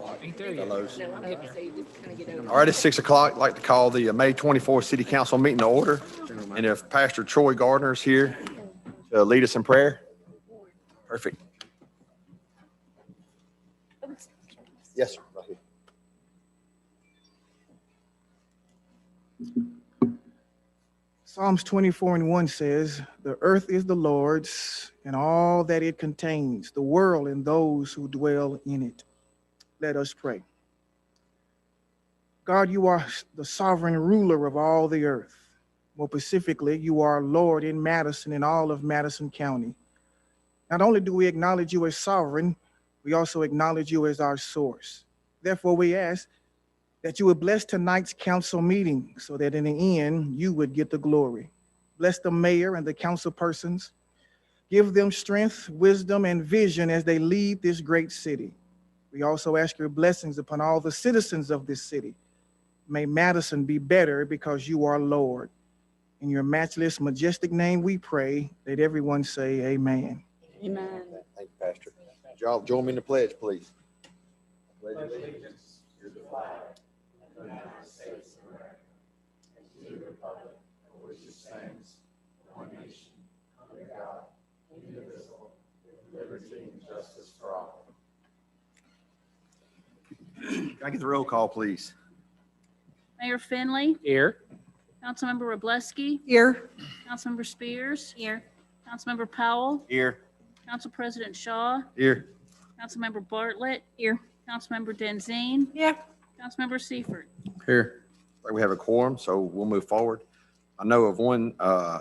Fellows. All right, it's 6 o'clock. I'd like to call the May 24th City Council meeting to order. And if Pastor Troy Gardner is here to lead us in prayer. Perfect. Yes, sir. Right here. Psalms 24:1 says, "The earth is the Lord's and all that it contains, the world and those who dwell in it." Let us pray. God, you are the sovereign ruler of all the earth. More specifically, you are Lord in Madison and all of Madison County. Not only do we acknowledge you as sovereign, we also acknowledge you as our source. Therefore, we ask that you would bless tonight's council meeting so that in the end, you would get the glory. Bless the mayor and the council persons. Give them strength, wisdom, and vision as they lead this great city. We also ask your blessings upon all the citizens of this city. May Madison be better because you are Lord. In your matchless, majestic name we pray. Let everyone say amen. Amen. Thank you, Pastor. Y'all join me in the pledge, please. Pledge allegiance to the flag of the United States of America and to the republic for which it stands, one nation, under God, indivisible, with liberty and justice for all. Can I get the roll call, please? Mayor Finley, Here. Councilmember WROBLEWSKI, Here. Councilmember Spears, Here. Councilmember Powell, Here. Council President Shaw, Here. Councilmember Bartlett, Here. Councilmember DENZINE, Here. Councilmember SEIFERT. Here. We have a quorum, so we'll move forward. I know of one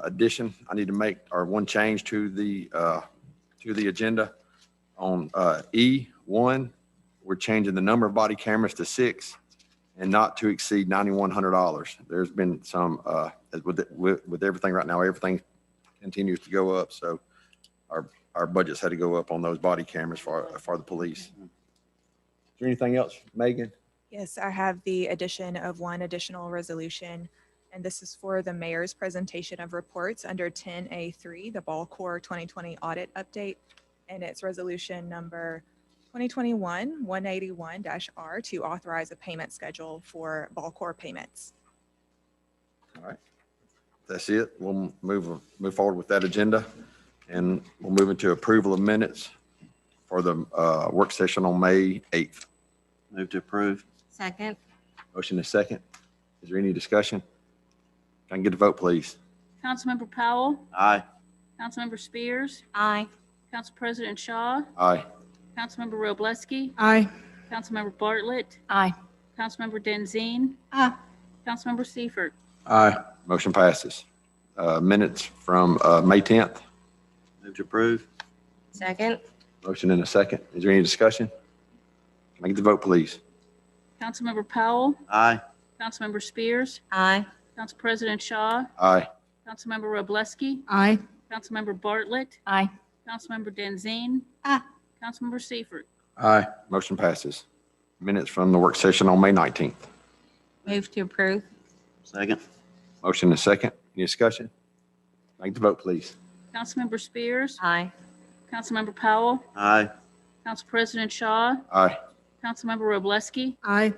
addition I need to make, or one change to the agenda. On E1, we're changing the number of body cameras to 6 and not to exceed $9,100. There's been some, with everything right now, everything continues to go up, so our budgets had to go up on those body cameras for the police. Is there anything else, Megan? Yes, I have the addition of one additional resolution, and this is for the mayor's presentation of reports under 10A3, the BallCorps 2020 audit update, and it's resolution number 2021-181-R to authorize a payment schedule for BallCorps payments. All right. That's it. We'll move forward with that agenda, and we'll move into approval of minutes for the work session on May 8th. Move to approve. Second. Motion is second. Is there any discussion? Can I get a vote, please? Councilmember Powell, Aye. Councilmember Spears, Aye. Council President Shaw, Aye. Councilmember WROBLEWSKI, Aye. Councilmember Bartlett, Aye. Councilmember DENZINE, Aye. Councilmember SEIFERT. Aye. Motion passes. Minutes from May 10th. Move to approve. Second. Motion and a second. Is there any discussion? Can I get the vote, please? Councilmember Powell, Aye. Councilmember Spears, Aye. Council President Shaw, Aye. Councilmember WROBLEWSKI, Aye. Councilmember Bartlett, Aye. Councilmember DENZINE, Aye. Councilmember SEIFERT. Aye. Motion passes. Minutes from the work session on May 19th. Move to approve. Second. Motion and a second. Any discussion? Can I get the vote, please? Councilmember Spears, Aye. Councilmember Powell, Aye. Council President Shaw, Aye. Councilmember WROBLEWSKI, Aye.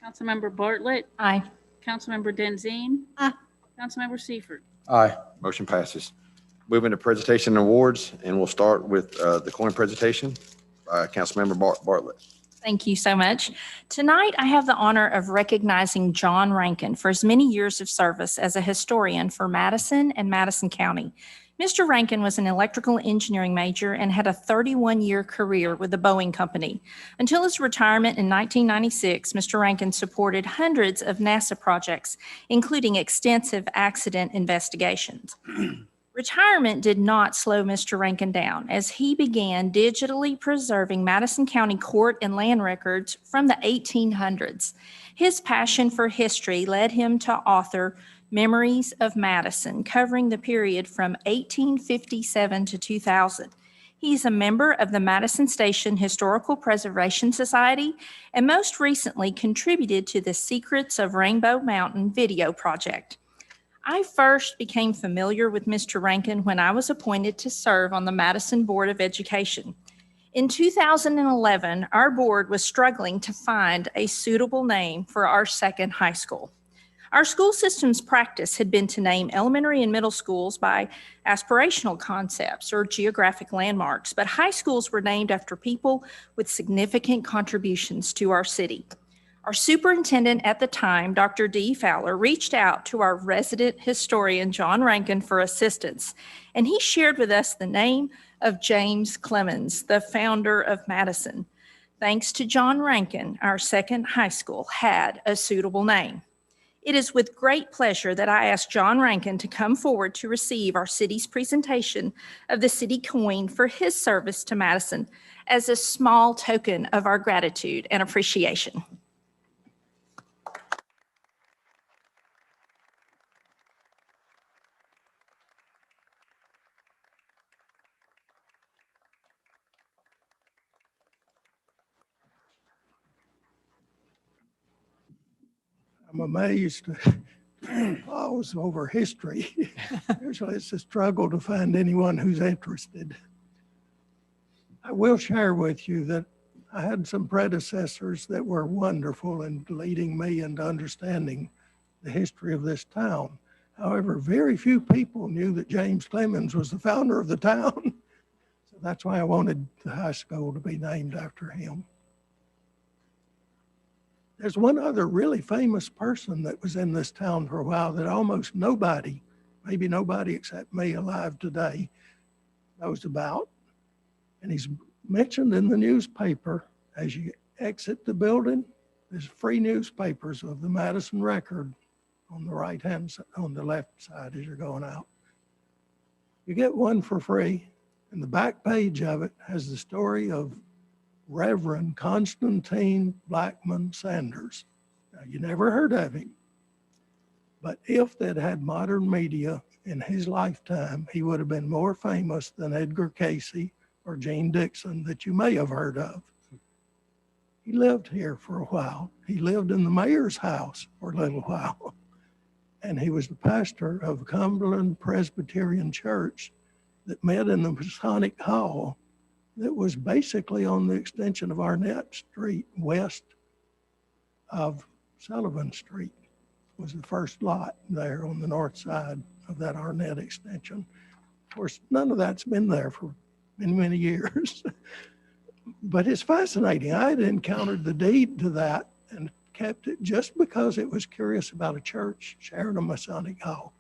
Councilmember Bartlett, Aye. Councilmember DENZINE, Aye. Councilmember SEIFERT. Aye. Motion passes. Moving to presentation and awards, and we'll start with the coin presentation by Councilmember Bartlett. Thank you so much. Tonight, I have the honor of recognizing John Rankin for his many years of service as a historian for Madison and Madison County. Mr. Rankin was an electrical engineering major and had a 31-year career with the Boeing Company. Until his retirement in 1996, Mr. Rankin supported hundreds of NASA projects, including extensive accident investigations. Retirement did not slow Mr. Rankin down as he began digitally preserving Madison County court and land records from the 1800s. His passion for history led him to author Memories of Madison, covering the period from 1857 to 2000. He's a member of the Madison Station Historical Preservation Society and most recently contributed to the Secrets of Rainbow Mountain video project. I first became familiar with Mr. Rankin when I was appointed to serve on the Madison Board of Education. In 2011, our board was struggling to find a suitable name for our second high school. Our school system's practice had been to name elementary and middle schools by aspirational concepts or geographic landmarks, but high schools were named after people with significant contributions to our city. Our superintendent at the time, Dr. D. Fowler, reached out to our resident historian, John Rankin, for assistance, and he shared with us the name of James Clemens, the founder of Madison. Thanks to John Rankin, our second high school had a suitable name. It is with great pleasure that I ask John Rankin to come forward to receive our city's presentation of the city coin for his service to Madison as a small token of our gratitude and appreciation. I'm amazed. Always over history. Usually it's a struggle to find anyone who's interested. I will share with you that I had some predecessors that were wonderful in leading me into understanding the history of this town. However, very few people knew that James Clemens was the founder of the town. So that's why I wanted the high school to be named after him. There's one other really famous person that was in this town for a while that almost nobody, maybe nobody except me alive today, knows about. And he's mentioned in the newspaper as you exit the building. There's free newspapers of the Madison Record on the right-hand side, on the left side as you're going out. You get one for free, and the back page of it has the story of Reverend Constantine Blackman Sanders. Now, you never heard of him, but if they'd had modern media in his lifetime, he would have been more famous than Edgar Casey or Gene Dixon that you may have heard of. He lived here for a while. He lived in the mayor's house for a little while. And he was the pastor of Cumberland Presbyterian Church that met in the Masonic Hall that was basically on the extension of Arnett Street, west of Sullivan Street, was the first lot there on the north side of that Arnett extension. Of course, none of that's been there for many, many years. But it's fascinating. I had encountered the deed to that and kept it just because it was curious about a church sharing a Masonic hall.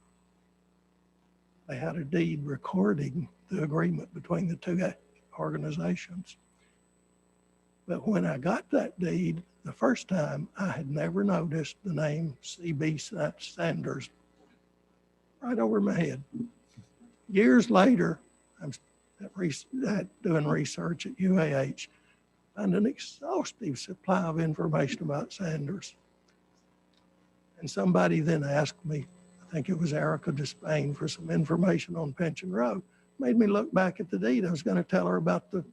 They had a deed recording the agreement between the two organizations. But when I got that deed the first time, I had never noticed the name C.B. Sanders right over my head. Years later, I'm doing research at UAH, found an exhaustive supply of information about Sanders. And somebody then asked me, I think it was Erica Despain, for some information on Pension Road. Made me look back at the deed. I was going to tell her about the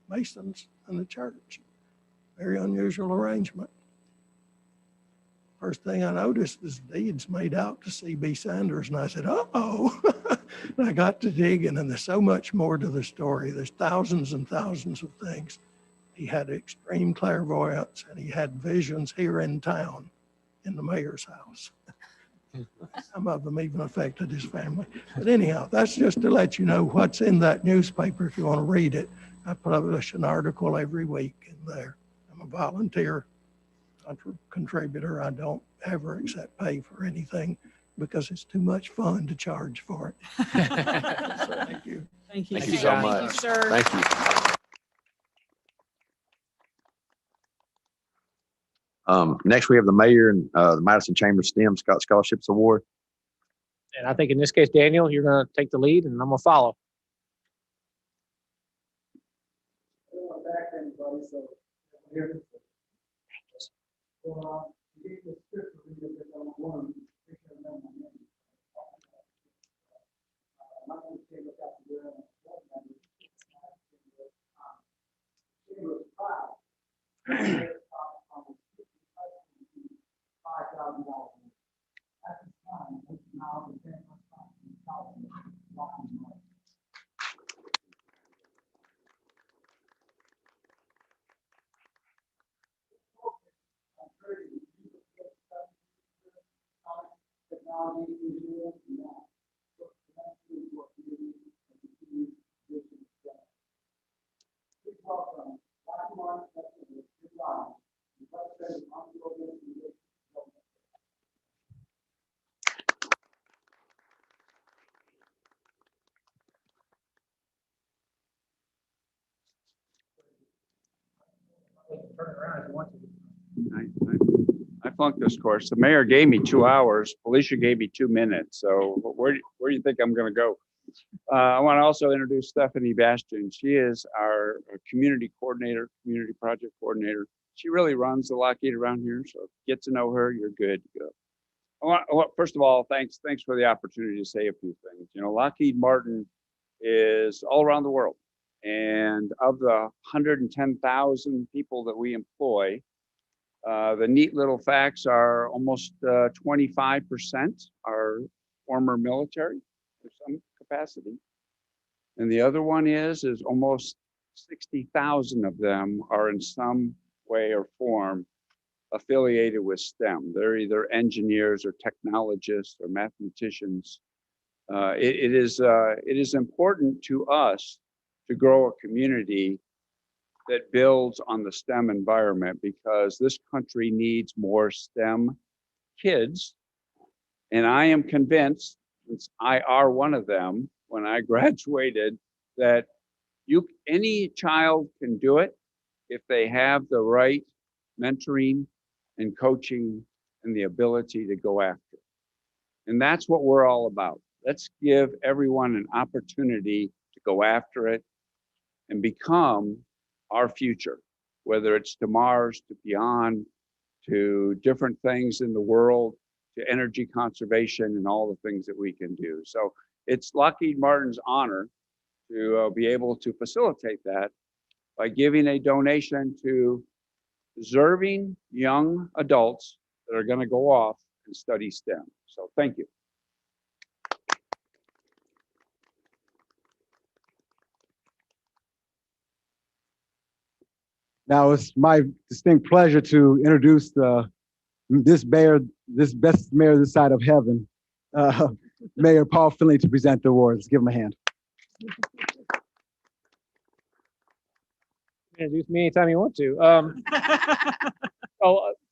Masons and the church. Very unusual arrangement. First thing I noticed is deeds made out to C.B. Sanders, and I said, uh-oh. And I got to digging, and there's so much more to the story. There's thousands and thousands of things. He had extreme clairvoyance, and he had visions here in town in the mayor's house. Some of them even affected his family. But anyhow, that's just to let you know what's in that newspaper if you want to read it. I publish an article every week in there. I'm a volunteer contributor. I don't ever accept pay for anything because it's too much fun to charge for it. So, thank you. Thank you. Thank you so much. Thank you, sir. Thank you. Next, we have the mayor and the Madison Chamber STEM Scott Scholarships Award. And I think in this case, Daniel, you're going to take the lead and I'm going to follow. I flunked this course. The mayor gave me 2 hours. Felicia gave me 2 minutes. So where do you think I'm going to go? I want to also introduce Stephanie Bastian. She is our community coordinator, community project coordinator. She really runs the Lockheed around here. So get to know her. You're good to go. First of all, thanks for the opportunity to say a few things. You know, Lockheed Martin is all around the world. And of the 110,000 people that we employ, the neat little facts are almost 25% are former military in some capacity. And the other one is almost 60,000 of them are in some way or form affiliated with STEM. They're either engineers or technologists or mathematicians. It is important to us to grow a community that builds on the STEM environment, because this country needs more STEM kids. And I am convinced, since I are one of them, when I graduated, that any child can do it if they have the right mentoring and coaching and the ability to go after it. And that's what we're all about. Let's give everyone an opportunity to go after it and become our future, whether it's to Mars, to beyond, to different things in the world, to energy conservation and all the things that we can do. So it's Lockheed Martin's honor to be able to facilitate that by giving a donation to deserving young adults that are going to go off and study STEM. So thank you. Now it's my distinct pleasure to introduce this best mayor this side of heaven, Mayor Paul Finley, to present the awards. Give him a hand. Introduce me anytime you want to.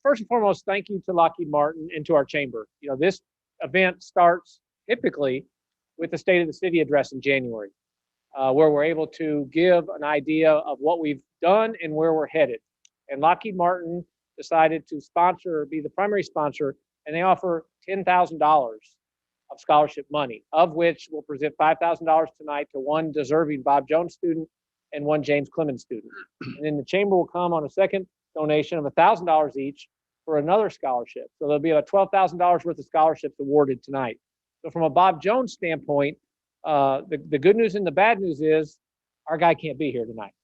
First and foremost, thank you to Lockheed Martin and to our chamber. You know, this event starts typically with the State of the City address in January, where we're able to give an idea of what we've done and where we're headed. And Lockheed Martin decided to be the primary sponsor, and they offer $10,000 of scholarship money, of which we'll present $5,000 tonight to one deserving Bob Jones student and one James Clemens student. And then the chamber will come on a second donation of $1,000 each for another scholarship. So there'll be about $12,000 worth of scholarships awarded tonight. So from a Bob Jones standpoint, the good news and the bad news is our guy can't be here tonight.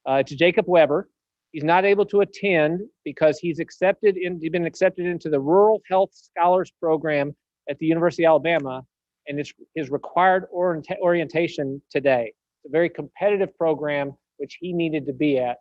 It's Jacob Weber. He's not able to attend because he's been accepted into the Rural Health Scholars Program at the University of Alabama, and it's his required orientation today. It's a very competitive program, which he needed to be at.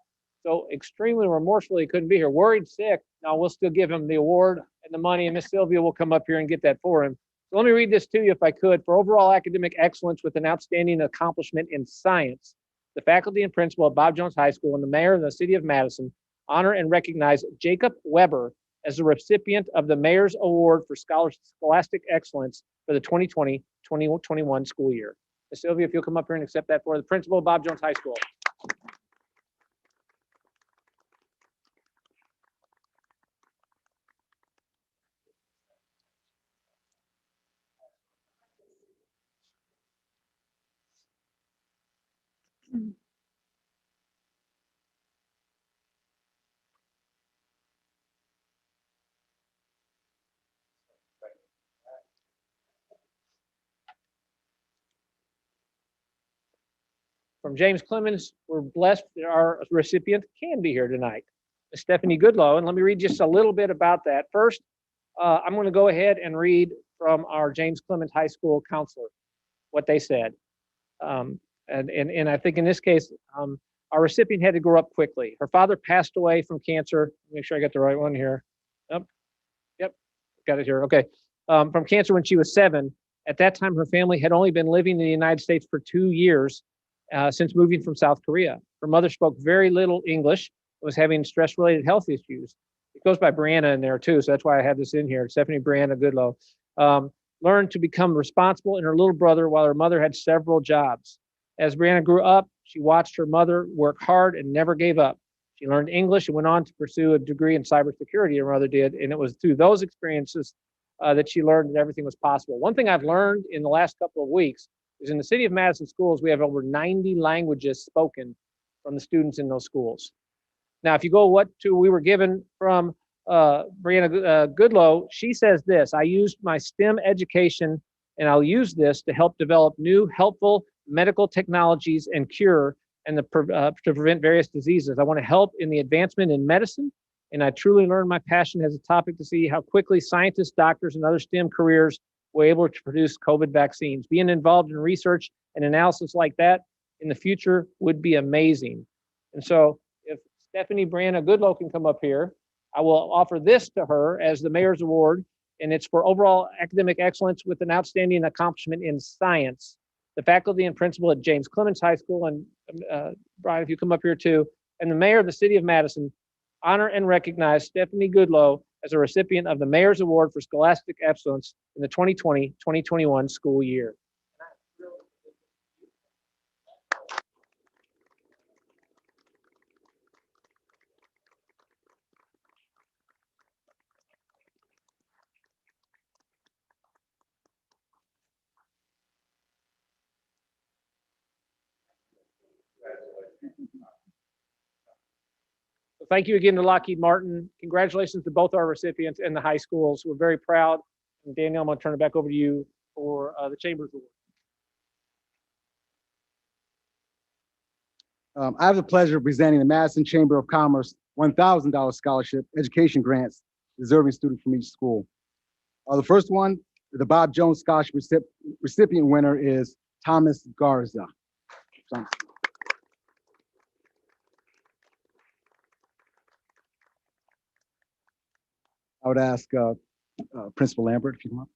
So extremely remorseful he couldn't be here. Worried sick. Now we'll still give him the award and the money, and Miss Sylvia will come up here and get that for him. So let me read this to you if I could. For overall academic excellence with an outstanding accomplishment in science, the faculty and principal of Bob Jones High School and the mayor of the city of Madison honor and recognize Jacob Weber as the recipient of the Mayor's Award for Scholastic Excellence for the 2020-2021 school year. Ms. Sylvia, if you'll come up here and accept that for the principal of Bob Jones High School. From James Clemens, we're blessed that our recipient can be here tonight, Ms. Stephanie Goodlow. And let me read just a little bit about that. First, I'm going to go ahead and read from our James Clemens High School counselor, what they said. And I think in this case, our recipient had to grow up quickly. Her father passed away from cancer. Make sure I got the right one here. Yep, got it here. Okay. From cancer when she was 7. At that time, her family had only been living in the United States for 2 years since moving from South Korea. Her mother spoke very little English, was having stress-related health issues. It goes by Brianna in there too, so that's why I have this in here. Stephanie Brianna Goodlow. Learned to become responsible in her little brother while her mother had several jobs. As Brianna grew up, she watched her mother work hard and never gave up. She learned English and went on to pursue a degree in cybersecurity, her mother did, and it was through those experiences that she learned that everything was possible. One thing I've learned in the last couple of weeks is in the city of Madison schools, we have over 90 languages spoken from the students in those schools. Now, if you go we were given from Brianna Goodlow, she says this: I used my STEM education and I'll use this to help develop new helpful medical technologies and cure and to prevent various diseases. I want to help in the advancement in medicine, and I truly learned my passion as a topic to see how quickly scientists, doctors, and other STEM careers were able to produce COVID vaccines. Being involved in research and analysis like that in the future would be amazing. And so if Stephanie Brianna Goodlow can come up here, I will offer this to her as the Mayor's Award, and it's for overall academic excellence with an outstanding accomplishment in science. The faculty and principal at James Clemens High School, and Brian, if you come up here too, and the Mayor of the City of Madison honor and recognize Stephanie Goodlow as a recipient of the Mayor's Award for Scholastic Excellence in the 2020-2021 school year. So thank you again to Lockheed Martin. Congratulations to both our recipients and the high schools. We're very proud. And Daniel, I'm going to turn it back over to you for the Chamber's Award. I have the pleasure of presenting the Madison Chamber of Commerce $1,000 scholarship education grants deserving students from each school. The first one, the Bob Jones Scholarship recipient winner is Thomas Garza. I would ask Principal Lambert if you want.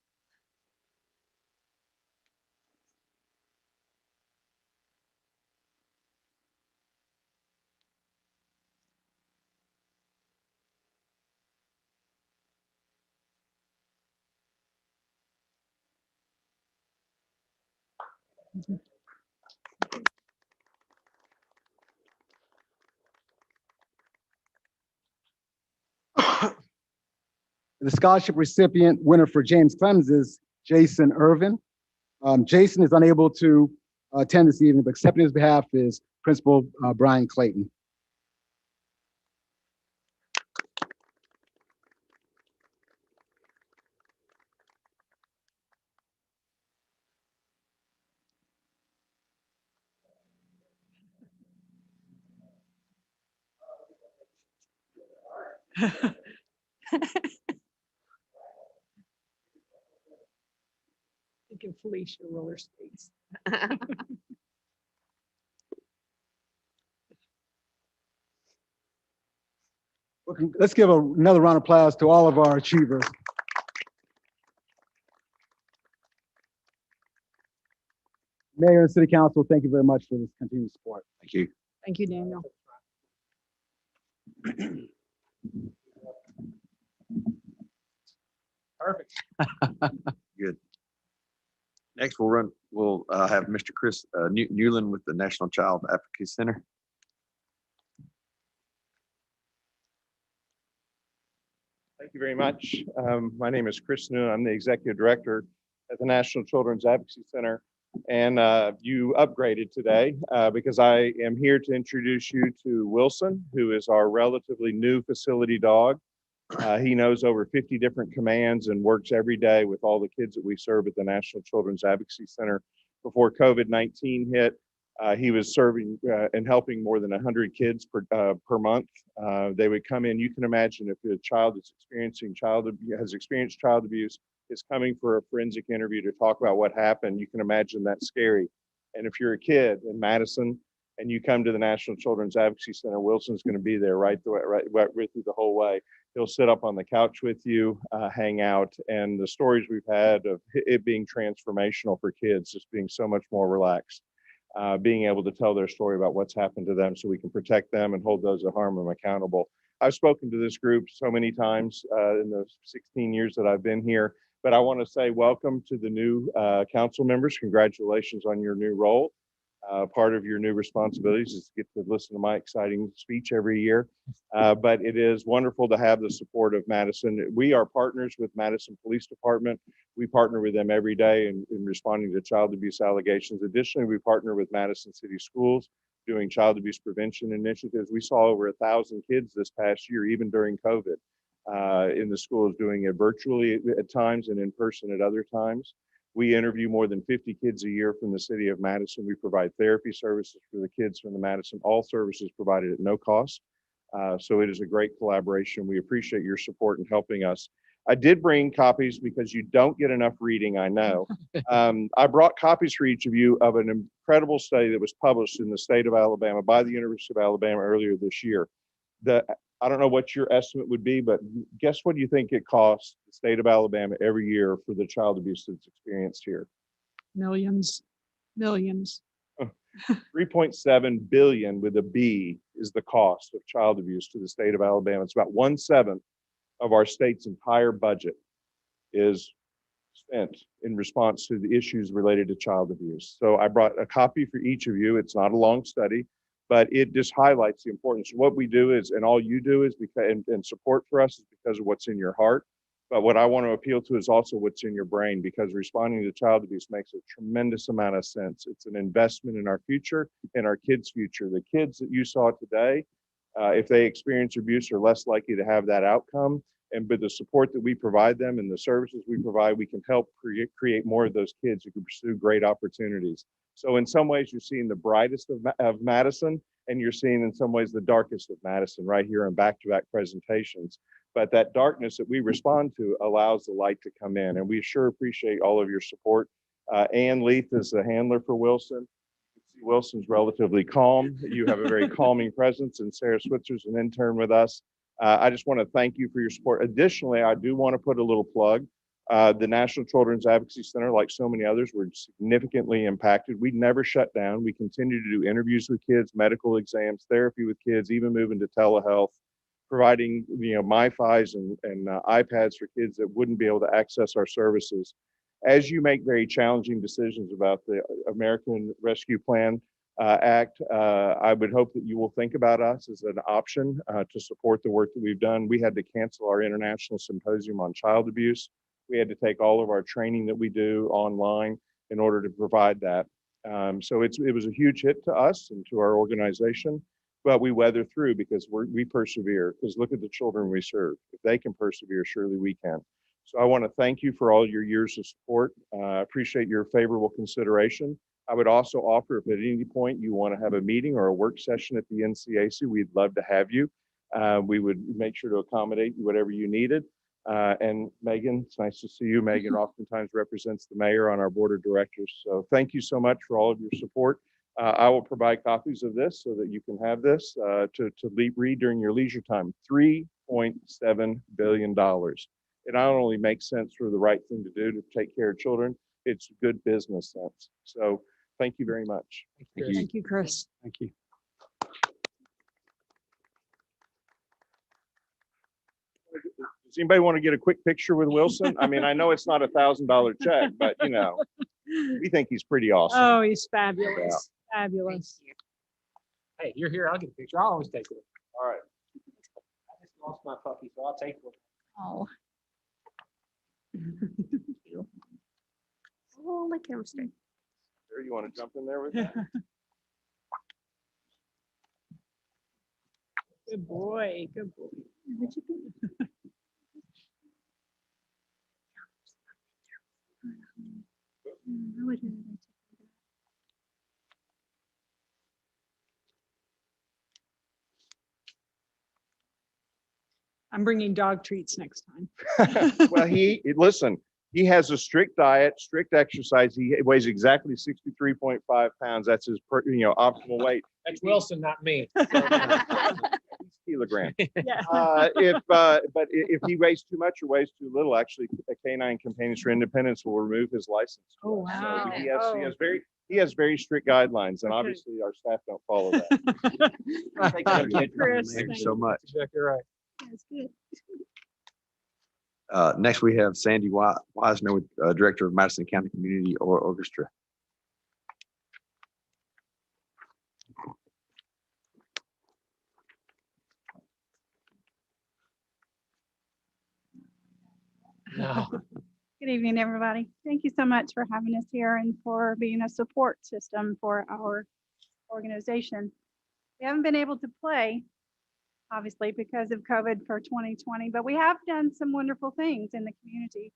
The scholarship recipient winner for James Clemens is Jason Irvin. Jason is unable to attend this evening, but accepting his behalf is Principal Brian Clayton. Thinking Felicia roller skates. Let's give another round of applause to all of our achievers. Mayor and City Council, thank you very much for this continued support. Thank you. Thank you, Daniel. Perfect. Good. Next, we'll have Mr. Chris Newlin with the National Child Advocacy Center. Thank you very much. My name is Chris Newlin. I'm the Executive Director at the National Children's Advocacy Center. And you upgraded today because I am here to introduce you to Wilson, who is our relatively new facility dog. He knows over 50 different commands and works every day with all the kids that we serve at the National Children's Advocacy Center. Before COVID-19 hit, he was serving and helping more than 100 kids per month. They would come in. You can imagine if a child is has experienced child abuse, is coming for a forensic interview to talk about what happened. You can imagine that's scary. And if you're a kid in Madison and you come to the National Children's Advocacy Center, Wilson's going to be there right through the whole way. He'll sit up on the couch with you, hang out, and the stories we've had of it being transformational for kids, just being so much more relaxed, being able to tell their story about what's happened to them so we can protect them and hold those that harm them accountable. I've spoken to this group so many times in the 16 years that I've been here, but I want to say welcome to the new council members. Congratulations on your new role. Part of your new responsibilities is to get to listen to my exciting speech every year. But it is wonderful to have the support of Madison. We are partners with Madison Police Department. We partner with them every day in responding to child abuse allegations. Additionally, we partner with Madison City Schools doing child abuse prevention initiatives. We saw over 1,000 kids this past year, even during COVID, in the schools, doing it virtually at times and in person at other times. We interview more than 50 kids a year from the city of Madison. We provide therapy services for the kids from the Madison, all services provided at no cost. So it is a great collaboration. We appreciate your support in helping us. I did bring copies because you don't get enough reading, I know. I brought copies for each of you of an incredible study that was published in the state of Alabama by the University of Alabama earlier this year. I don't know what your estimate would be, but guess what you think it costs the state of Alabama every year for the child abuse that's experienced here? Millions. 3.7 billion with a B is the cost of child abuse to the state of Alabama. It's about 1/7 of our state's entire budget is spent in response to the issues related to child abuse. So I brought a copy for each of you. It's not a long study, but it just highlights the importance. What we do is, and all you do is because, and support for us is because of what's in your heart. But what I want to appeal to is also what's in your brain, because responding to child abuse makes a tremendous amount of sense. It's an investment in our future and our kids' future. The kids that you saw today, if they experience abuse, are less likely to have that outcome. And with the support that we provide them and the services we provide, we can help create more of those kids who can pursue great opportunities. So in some ways, you're seeing the brightest of Madison, and you're seeing in some ways the darkest of Madison right here in back-to-back presentations. But that darkness that we respond to allows the light to come in, and we sure appreciate all of your support. Ann Leith is the handler for Wilson. Wilson's relatively calm. You have a very calming presence, and Sarah Switzer's an intern with us. I just want to thank you for your support. Additionally, I do want to put a little plug. The National Children's Advocacy Center, like so many others, were significantly impacted. We never shut down. We continue to do interviews with kids, medical exams, therapy with kids, even moving to telehealth, providing MiFis and iPads for kids that wouldn't be able to access our services. As you make very challenging decisions about the American Rescue Plan Act, I would hope that you will think about us as an option to support the work that we've done. We had to cancel our international symposium on child abuse. We had to take all of our training that we do online in order to provide that. So it was a huge hit to us and to our organization, but we weather through because we persevere, because look at the children we serve. If they can persevere, surely we can. So I want to thank you for all your years of support. I appreciate your favorable consideration. I would also offer, if at any point you want to have a meeting or a work session at the NCAC, we'd love to have you. We would make sure to accommodate whatever you needed. And Megan, it's nice to see you. Megan oftentimes represents the mayor on our board of directors. So thank you so much for all of your support. I will provide copies of this so that you can have this to read during your leisure time. $3.7 billion. It not only makes sense for the right thing to do to take care of children, it's good business sense. So thank you very much. Thank you, Chris. Thank you. Does anybody want to get a quick picture with Wilson? I mean, I know it's not $1,000 check, but we think he's pretty awesome. Oh, he's fabulous. Fabulous. Hey, you're here. I'll get a picture. I'll always take it. All right. I just lost my puppy, so I'll take one. Oh. Oh, my camera's straight. There, you want to jump in there with me? Good boy. Good boy. I'm bringing dog treats next time. Well, listen, he has a strict diet, strict exercise. He weighs exactly 63.5 pounds. That's his optimal weight. That's Wilson, not me. Kilogram. Yeah. But if he weighs too much or weighs too little, actually, a Canine Companions for Independence will remove his license. Oh, wow. So he has very strict guidelines, and obviously our staff don't follow that. Thank you, Chris. Thank you so much. Exactly right. That's good. Next, we have Sandy Weisner, with Director of Madison County Community Orchestra. Good evening, everybody. Thank you so much for having us here and for being a support system for our organization. We haven't been able to play, obviously, because of COVID for 2020, but we have done some wonderful things in the community.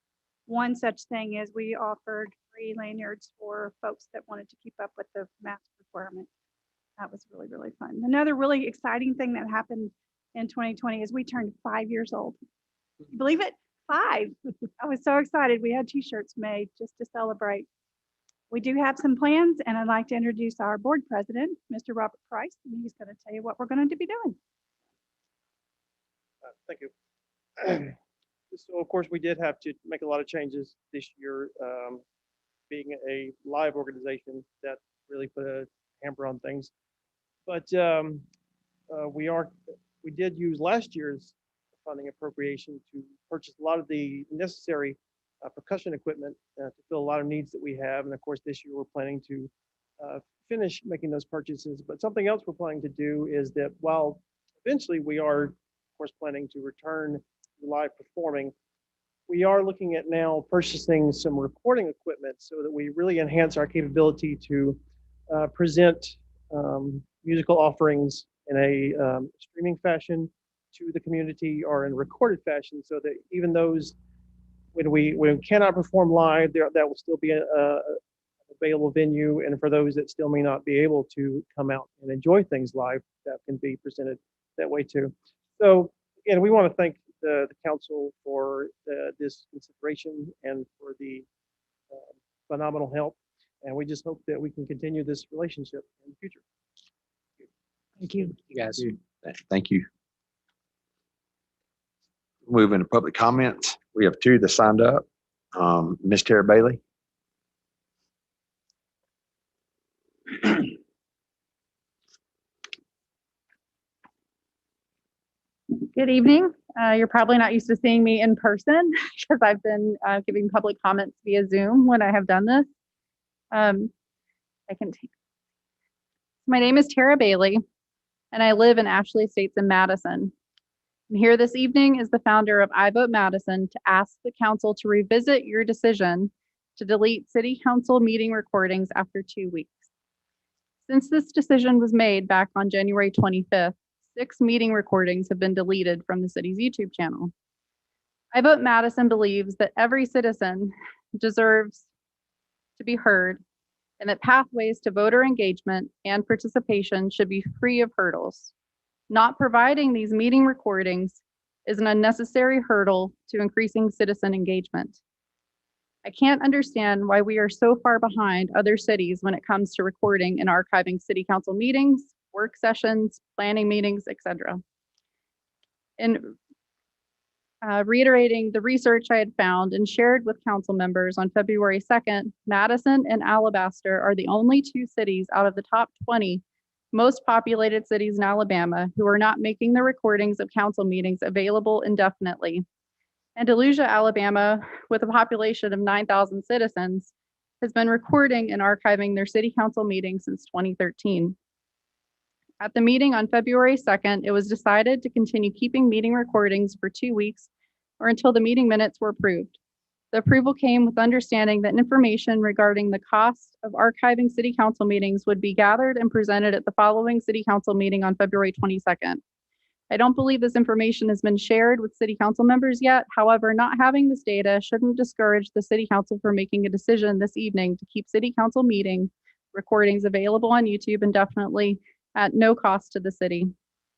One such thing is we offered free lanyards for folks that wanted to keep up with the mask requirement. That was really, really fun. Another really exciting thing that happened in 2020 is we turned 5 years old. You believe it? 5. I was so excited. We had t-shirts made just to celebrate. We do have some plans, and I'd like to introduce our board president, Mr. Robert Price, and he's going to tell you what we're going to be doing. Thank you. So of course, we did have to make a lot of changes this year. Being a live organization, that really put a hamper on things. But we did use last year's funding appropriation to purchase a lot of the necessary percussion equipment to fill a lot of needs that we have. And of course, this year we're planning to finish making those purchases. But something else we're planning to do is that while eventually we are, of course, planning to return to live performing, we are looking at now purchasing some recording equipment so that we really enhance our capability to present musical offerings in a streaming fashion to the community or in recorded fashion, so that even those when we cannot perform live, that will still be a available venue, and for those that still may not be able to come out and enjoy things live, that can be presented that way too. So again, we want to thank the council for this consideration and for the phenomenal help, and we just hope that we can continue this relationship in the future. Thank you. You guys. Thank you. Moving to public comments. We have 2 that signed up. Ms. Tara Bailey. Good evening. You're probably not used to seeing me in person because I've been giving public comments via Zoom when I have done this. My name is Tara Bailey, and I live in Ashley Estates in Madison. And here this evening is the founder of I Vote Madison to ask the council to revisit your decision to delete city council meeting recordings after 2 weeks. Since this decision was made back on January 25th, 6 meeting recordings have been deleted from the city's YouTube channel. I Vote Madison believes that every citizen deserves to be heard and that pathways to voter engagement and participation should be free of hurdles. Not providing these meeting recordings is an unnecessary hurdle to increasing citizen engagement. I can't understand why we are so far behind other cities when it comes to recording and archiving city council meetings, work sessions, planning meetings, etc. In reiterating the research I had found and shared with council members on February 2nd, Madison and Alabaster are the only 2 cities out of the top 20 most populated cities in Alabama who are not making the recordings of council meetings available indefinitely. Andalusia, Alabama, with a population of 9,000 citizens, has been recording and archiving their city council meetings since 2013. At the meeting on February 2nd, it was decided to continue keeping meeting recordings for 2 weeks or until the meeting minutes were approved. The approval came with understanding that information regarding the cost of archiving city council meetings would be gathered and presented at the following city council meeting on February 22nd. I don't believe this information has been shared with city council members yet. However, not having this data shouldn't discourage the city council from making a decision this evening to keep city council meeting recordings available on YouTube indefinitely at no cost to the city.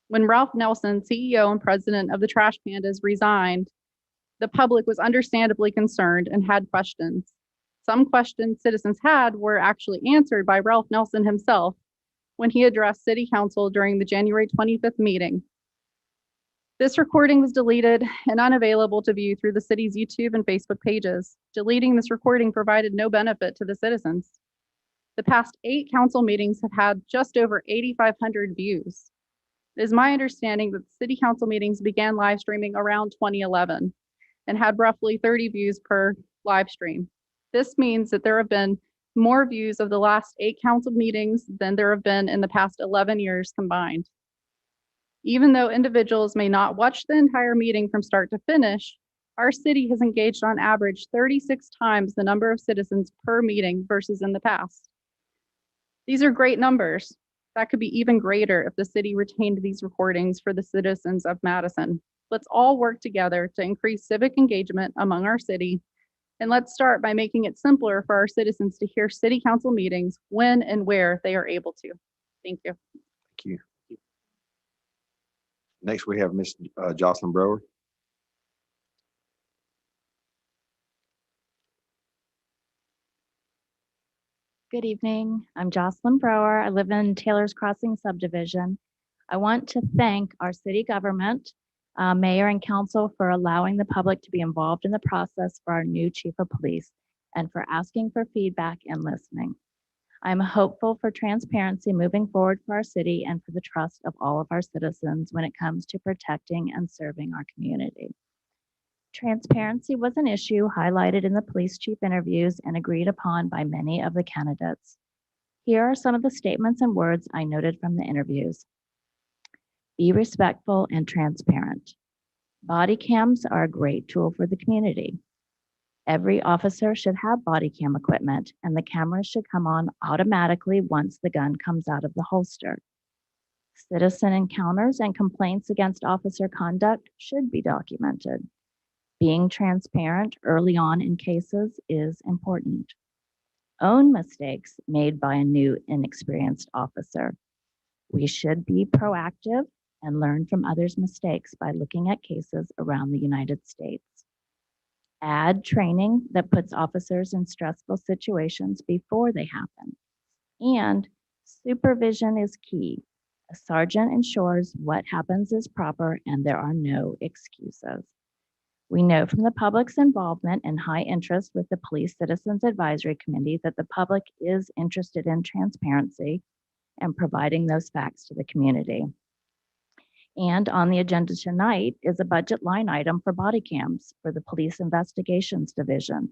When Ralph Nelson, CEO and president of the Trash Pandas, resigned, the public was understandably concerned and had questions. Some questions citizens had were actually answered by Ralph Nelson himself when he addressed City Council during the January 25th meeting. This recording was deleted and unavailable to view through the city's YouTube and Facebook pages. Deleting this recording provided no benefit to the citizens. The past 8 council meetings have had just over 8,500 views. It is my understanding that city council meetings began live streaming around 2011 and had roughly 30 views per live stream. This means that there have been more views of the last 8 council meetings than there have been in the past 11 years combined. Even though individuals may not watch the entire meeting from start to finish, Our city has engaged on average 36 times the number of citizens per meeting versus in the past. These are great numbers. That could be even greater if the city retained these recordings for the citizens of Madison. Let's all work together to increase civic engagement among our city. And let's start by making it simpler for our citizens to hear city council meetings when and where they are able to. Thank you. Thank you. Next, we have Ms. Jocelyn Brewer. Good evening. I'm Jocelyn Brower. I live in Taylor's Crossing subdivision. I want to thank our city government, mayor and council for allowing the public to be involved in the process for our new chief of police and for asking for feedback and listening. I'm hopeful for transparency moving forward for our city and for the trust of all of our citizens when it comes to protecting and serving our community. Transparency was an issue highlighted in the police chief interviews and agreed upon by many of the candidates. Here are some of the statements and words I noted from the interviews. Be respectful and transparent. Body cams are a great tool for the community. Every officer should have body cam equipment, and the cameras should come on automatically once the gun comes out of the holster. Citizen encounters and complaints against officer conduct should be documented. Being transparent early on in cases is important. Own mistakes made by a new, inexperienced officer. We should be proactive and learn from others' mistakes by looking at cases around the United States. Add training that puts officers in stressful situations before they happen. And supervision is key. A sergeant ensures what happens is proper and there are no excuses. We know from the public's involvement and high interest with the Police Citizens Advisory Committee that the public is interested in transparency and providing those facts to the community. And on the agenda tonight is a budget line item for body cams for the Police Investigations Division.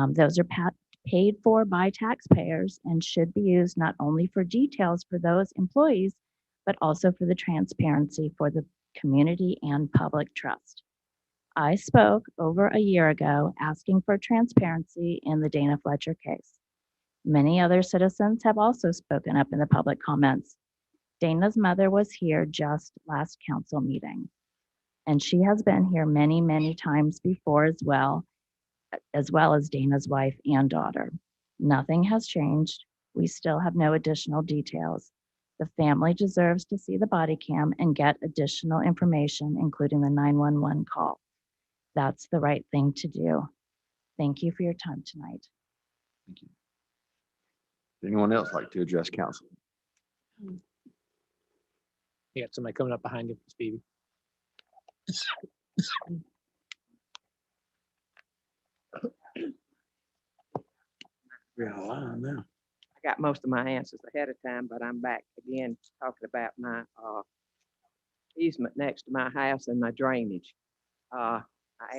Those are paid for by taxpayers and should be used not only for details for those employees, but also for the transparency for the community and public trust. I spoke over a year ago asking for transparency in the Dana Fletcher case. Many other citizens have also spoken up in the public comments. Dana's mother was here just last council meeting, and she has been here many, many times before as well as Dana's wife and daughter. Nothing has changed. We still have no additional details. The family deserves to see the body cam and get additional information, including the 911 call. That's the right thing to do. Thank you for your time tonight. Thank you. Would anyone else like to address council? You got somebody coming up behind you, Stevie. We're on line now. I got most of my answers ahead of time, but I'm back again talking about my easement next to my house and my drainage. I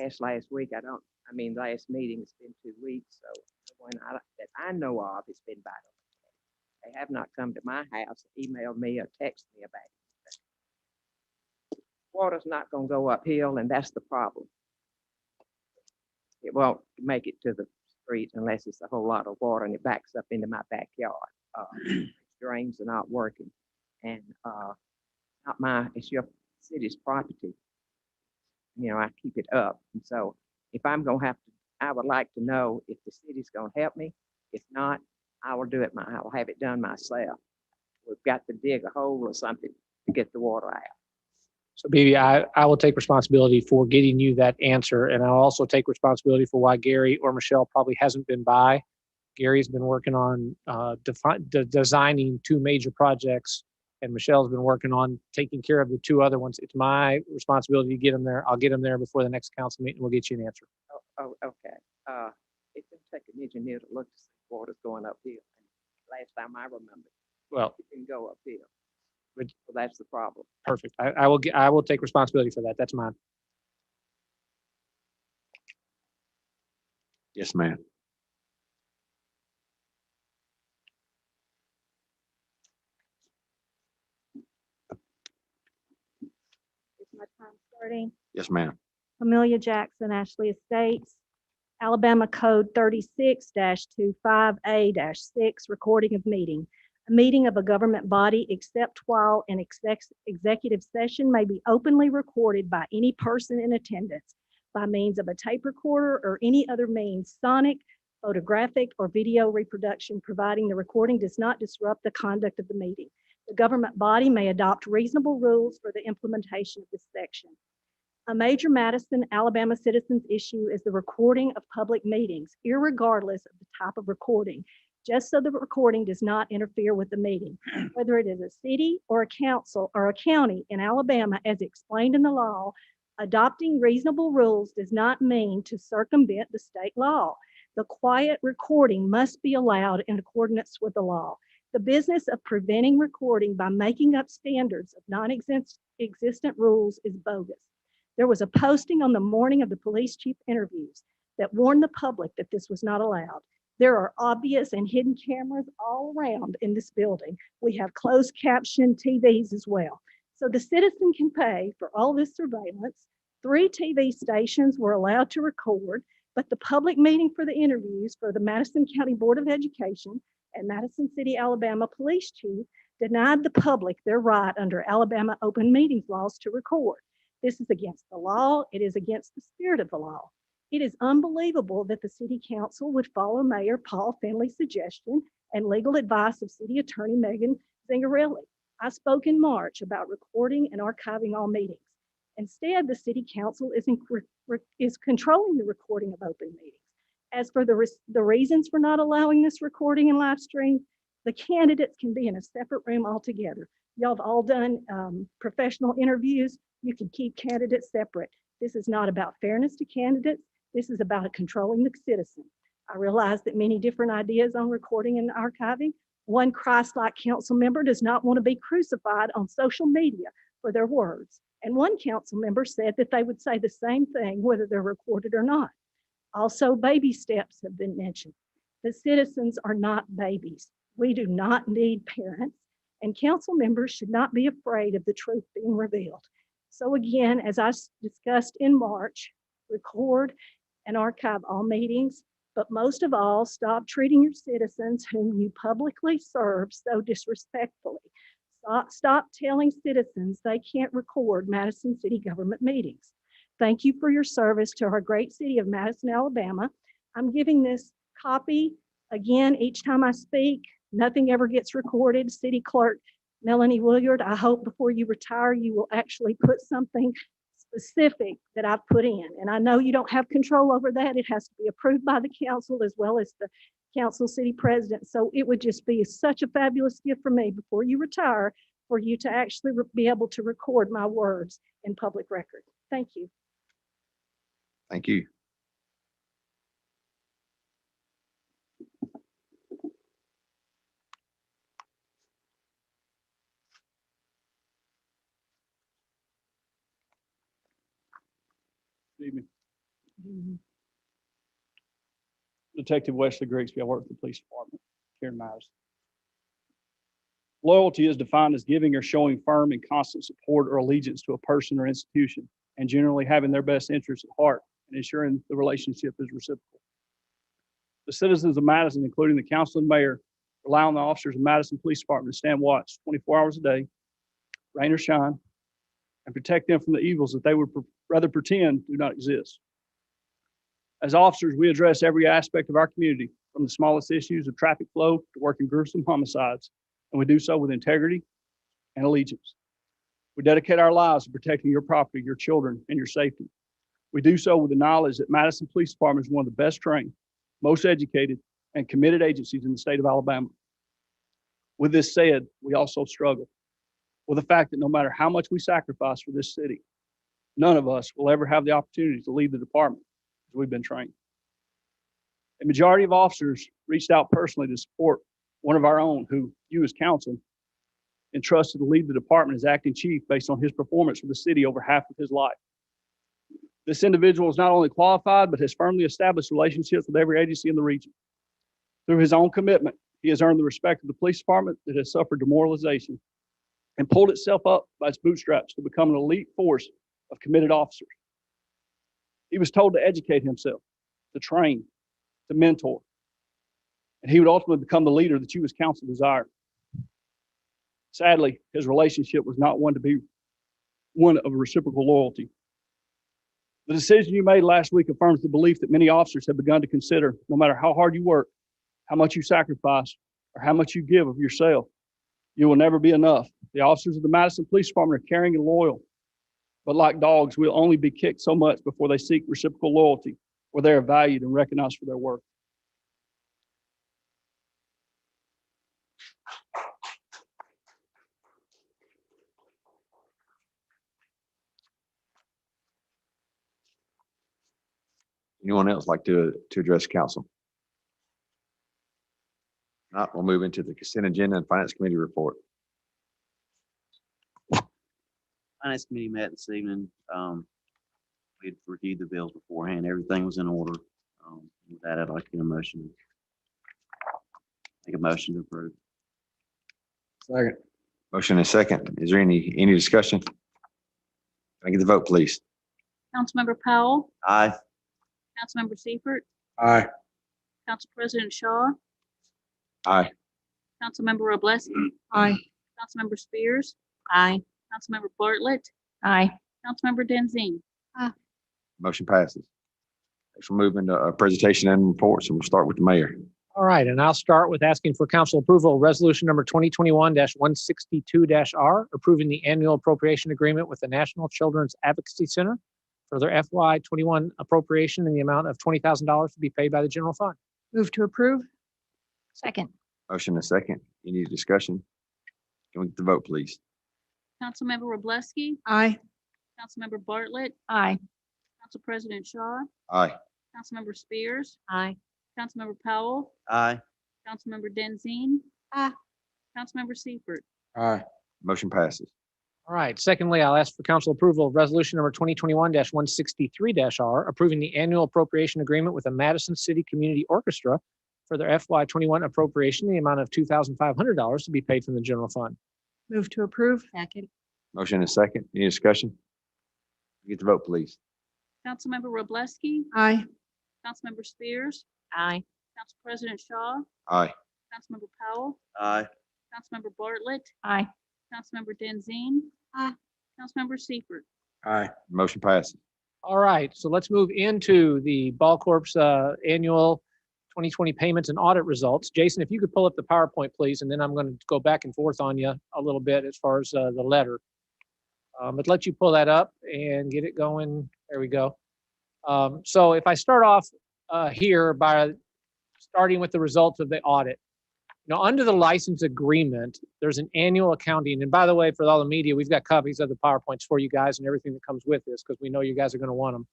asked last week, last meeting, it's been 2 weeks, so when that I know of, it's been by. They have not come to my house, emailed me or texted me about it. Water's not gonna go uphill, and that's the problem. It won't make it to the street unless it's a whole lot of water and it backs up into my backyard. Drains are not working, and it's your city's property. You know, I keep it up, and so if I'm gonna have to, I would like to know if the city's gonna help me. If not, I will do it. I will have it done myself. We've got to dig a hole or something to get the water out. So BB, I will take responsibility for getting you that answer, and I'll also take responsibility for why Gary or Michelle probably hasn't been by. Gary's been working on designing 2 major projects, and Michelle's been working on taking care of the 2 other ones. It's my responsibility to get them there. I'll get them there before the next council meeting. We'll get you an answer. Oh, okay. It can take an engineer to look to see if water's going uphill. Last time I remember, Well, it can go uphill. But So that's the problem. perfect. I will take responsibility for that. That's mine. Yes, ma'am. Is my time starting? Yes, ma'am. Pamelia Jackson, Ashley Estates, Alabama Code 36-25A-6, recording of meeting. A meeting of a government body, except while an executive session, may be openly recorded by any person in attendance by means of a tape recorder or any other means, sonic, photographic, or video reproduction, providing the recording does not disrupt the conduct of the meeting. The government body may adopt reasonable rules for the implementation of this section. A major Madison, Alabama citizens issue is the recording of public meetings, irregardless of the type of recording, just so the recording does not interfere with the meeting. Whether it is a city or a council or a county in Alabama, as explained in the law, adopting reasonable rules does not mean to circumvent the state law. The quiet recording must be allowed in accordance with the law. The business of preventing recording by making up standards of non-existent rules is bogus. There was a posting on the morning of the police chief interviews that warned the public that this was not allowed. There are obvious and hidden cameras all around in this building. We have closed caption TVs as well. So the citizen can pay for all this surveillance. 3 TV stations were allowed to record, but the public meeting for the interviews for the Madison County Board of Education and Madison City, Alabama Police Chief denied the public their right under Alabama open meetings laws to record. This is against the law. It is against the spirit of the law. It is unbelievable that the City Council would follow Mayor Paul Finley's suggestion and legal advice of City Attorney Megan Zingarelli. I spoke in March about recording and archiving all meetings. Instead, the City Council is controlling the recording of open meetings. As for the reasons for not allowing this recording and live stream, the candidates can be in a separate room altogether. Y'all have all done professional interviews. You can keep candidates separate. This is not about fairness to candidates. This is about controlling the citizen. I realize that many different ideas on recording and archiving. One Christ-like council member does not want to be crucified on social media for their words. And one council member said that they would say the same thing whether they're recorded or not. Also, baby steps have been mentioned. The citizens are not babies. We do not need parents, and council members should not be afraid of the truth being revealed. So again, as I discussed in March, record and archive all meetings, but most of all, stop treating your citizens whom you publicly serve so disrespectfully. Stop telling citizens they can't record Madison city government meetings. Thank you for your service to our great city of Madison, Alabama. I'm giving this copy again each time I speak. Nothing ever gets recorded. City Clerk Melanie Williard, I hope before you retire, you will actually put something specific that I've put in. And I know you don't have control over that. It has to be approved by the council as well as the council city president. So it would just be such a fabulous gift for me before you retire for you to actually be able to record my words in public record. Thank you. Thank you. Good evening. Detective Wesley Grigsby. I work for the police department here in Madison. Loyalty is defined as giving or showing firm and constant support or allegiance to a person or institution, and generally having their best interests at heart and ensuring the relationship is reciprocal. The citizens of Madison, including the council and mayor, rely on the officers of Madison Police Department to stand watch 24 hours a day, rain or shine, and protect them from the evils that they would rather pretend do not exist. As officers, we address every aspect of our community, from the smallest issues of traffic flow to working gruesome homicides, and we do so with integrity and allegiance. We dedicate our lives to protecting your property, your children, and your safety. We do so with the knowledge that Madison Police Department is one of the best trained, most educated, and committed agencies in the state of Alabama. With this said, we also struggle with the fact that no matter how much we sacrifice for this city, none of us will ever have the opportunity to lead the department as we've been trained. A majority of officers reached out personally to support one of our own who you as council entrusted to lead the department as acting chief based on his performance for the city over half of his life. This individual is not only qualified, but has firmly established relationships with every agency in the region. Through his own commitment, he has earned the respect of the police department that has suffered demoralization and pulled itself up by its bootstraps to become an elite force of committed officers. He was told to educate himself, to train, to mentor. And he would ultimately become the leader that you as council desire. Sadly, his relationship was not one to be one of reciprocal loyalty. The decision you made last week affirms the belief that many officers have begun to consider, no matter how hard you work, how much you sacrifice, or how much you give of yourself, you will never be enough. The officers of the Madison Police Department are caring and loyal, but like dogs, will only be kicked so much before they seek reciprocal loyalty, where they are valued and recognized for their work. Anyone else like to address council? Not, we'll move into the consent agenda and finance committee report. Finance committee met this evening. We had reviewed the bills beforehand. Everything was in order. With that, I'd like to get a motion. Make a motion to approve. Second. Motion and second. Is there any discussion? Can I get the vote, please? Councilmember Powell, Aye. Councilmember Seifert, Aye. Council President Shaw, Aye. Councilmember Wroblewski, Aye. Councilmember Spears, Aye. Councilmember Bartlett, Aye. Councilmember Denzine. Motion passes. Next, we'll move into presentation and reports, and we'll start with the mayor. All right, and I'll start with asking for council approval of resolution number 2021-162-R, approving the annual appropriation agreement with the National Children's Advocacy Center for their FY21 appropriation in the amount of $20,000 to be paid by the general fund. Move to approve. Second. Motion and second. Any discussion? Can we get the vote, please? Councilmember Wroblewski, Aye. Councilmember Bartlett, Aye. Council President Shaw, Aye. Councilmember Spears, Aye. Councilmember Powell, Aye. Councilmember Denzine, Aye. Councilmember Seifert. Aye. Motion passes. All right, secondly, I'll ask for council approval of resolution number 2021-163-R, approving the annual appropriation agreement with the Madison City Community Orchestra for their FY21 appropriation in the amount of $2,500 to be paid from the general fund. Move to approve. Second. Motion and second. Any discussion? Get the vote, please. Councilmember Wroblewski, Aye. Councilmember Spears, Aye. Council President Shaw, Aye. Councilmember Powell, Aye. Councilmember Bartlett, Aye. Councilmember Denzine, Aye. Councilmember Seifert. Aye. Motion passes. All right, so let's move into the BallCorps annual 2020 payments and audit results. Jason, if you could pull up the PowerPoint, please, and then I'm going to go back and forth on you a little bit as far as the letter. But let you pull that up and get it going. There we go. So if I start off here by starting with the results of the audit. Now, under the license agreement, there's an annual accounting. And by the way, for all the media, we've got copies of the PowerPoints for you guys and everything that comes with this, because we know you guys are going to want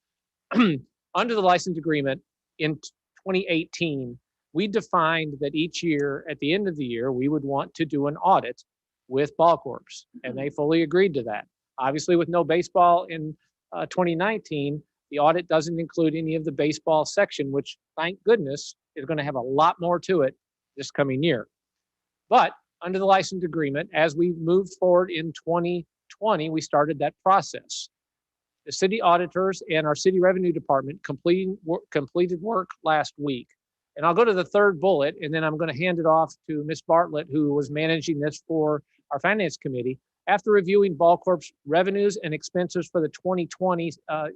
them. Under the license agreement in 2018, we defined that each year, at the end of the year, we would want to do an audit with BallCorps, and they fully agreed to that. Obviously, with no baseball in 2019, the audit doesn't include any of the baseball section, which, thank goodness, is going to have a lot more to it this coming year. But under the license agreement, as we moved forward in 2020, we started that process. The city auditors and our city revenue department completed work last week. And I'll go to the third bullet, and then I'm going to hand it off to Ms. Bartlett, who was managing this for our finance committee. After reviewing BallCorps revenues and expenses for the 2020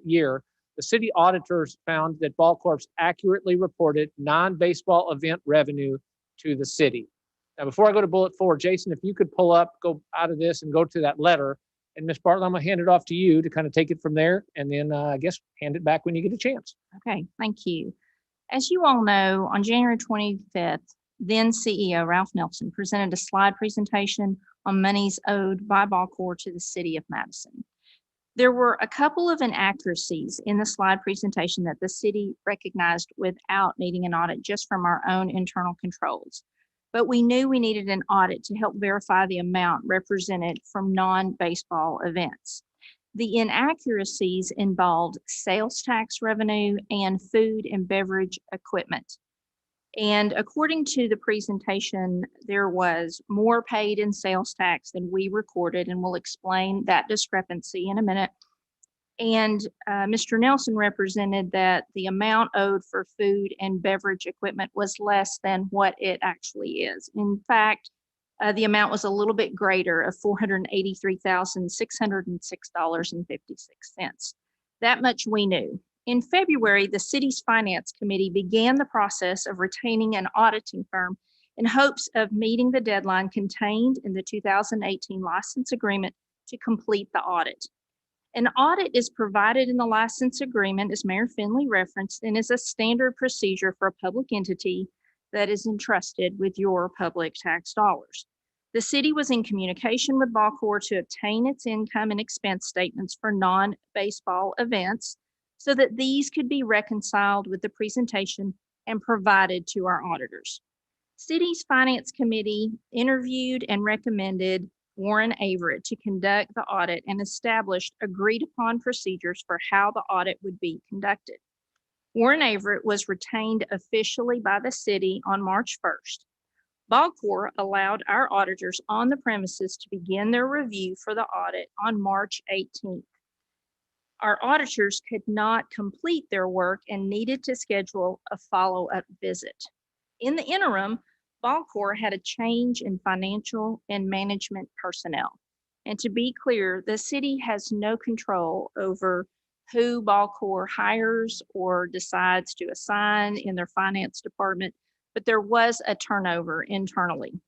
year, the city auditors found that BallCorps accurately reported non-baseball event revenue to the city. Now, before I go to bullet 4, Jason, if you could pull up, go out of this and go to that letter. And Ms. Bartlett, I'm going to hand it off to you to kind of take it from there, and then I guess hand it back when you get a chance. Okay, thank you. As you all know, on January 25th, then CEO Ralph Nelson presented a slide presentation on monies owed by BallCorps to the city of Madison. There were a couple of inaccuracies in the slide presentation that the city recognized without needing an audit just from our own internal controls. But we knew we needed an audit to help verify the amount represented from non-baseball events. The inaccuracies involved sales tax revenue and food and beverage equipment. And according to the presentation, there was more paid in sales tax than we recorded, and we'll explain that discrepancy in a minute. And Mr. Nelson represented that the amount owed for food and beverage equipment was less than what it actually is. In fact, the amount was a little bit greater of $483,606.56. That much we knew. In February, the city's finance committee began the process of retaining an auditing firm in hopes of meeting the deadline contained in the 2018 license agreement to complete the audit. An audit is provided in the license agreement, as Mayor Finley referenced, and is a standard procedure for a public entity that is entrusted with your public tax dollars. The city was in communication with BallCorps to obtain its income and expense statements for non-baseball events so that these could be reconciled with the presentation and provided to our auditors. City's Finance Committee interviewed and recommended Warren Averett to conduct the audit and established agreed upon procedures for how the audit would be conducted. Warren Averett was retained officially by the city on March 1st. BallCorps allowed our auditors on the premises to begin their review for the audit on March 18th. Our auditors could not complete their work and needed to schedule a follow-up visit. In the interim, BallCorps had a change in financial and management personnel. And to be clear, the city has no control over who BallCorps hires or decides to assign in their finance department, but there was a turnover internally.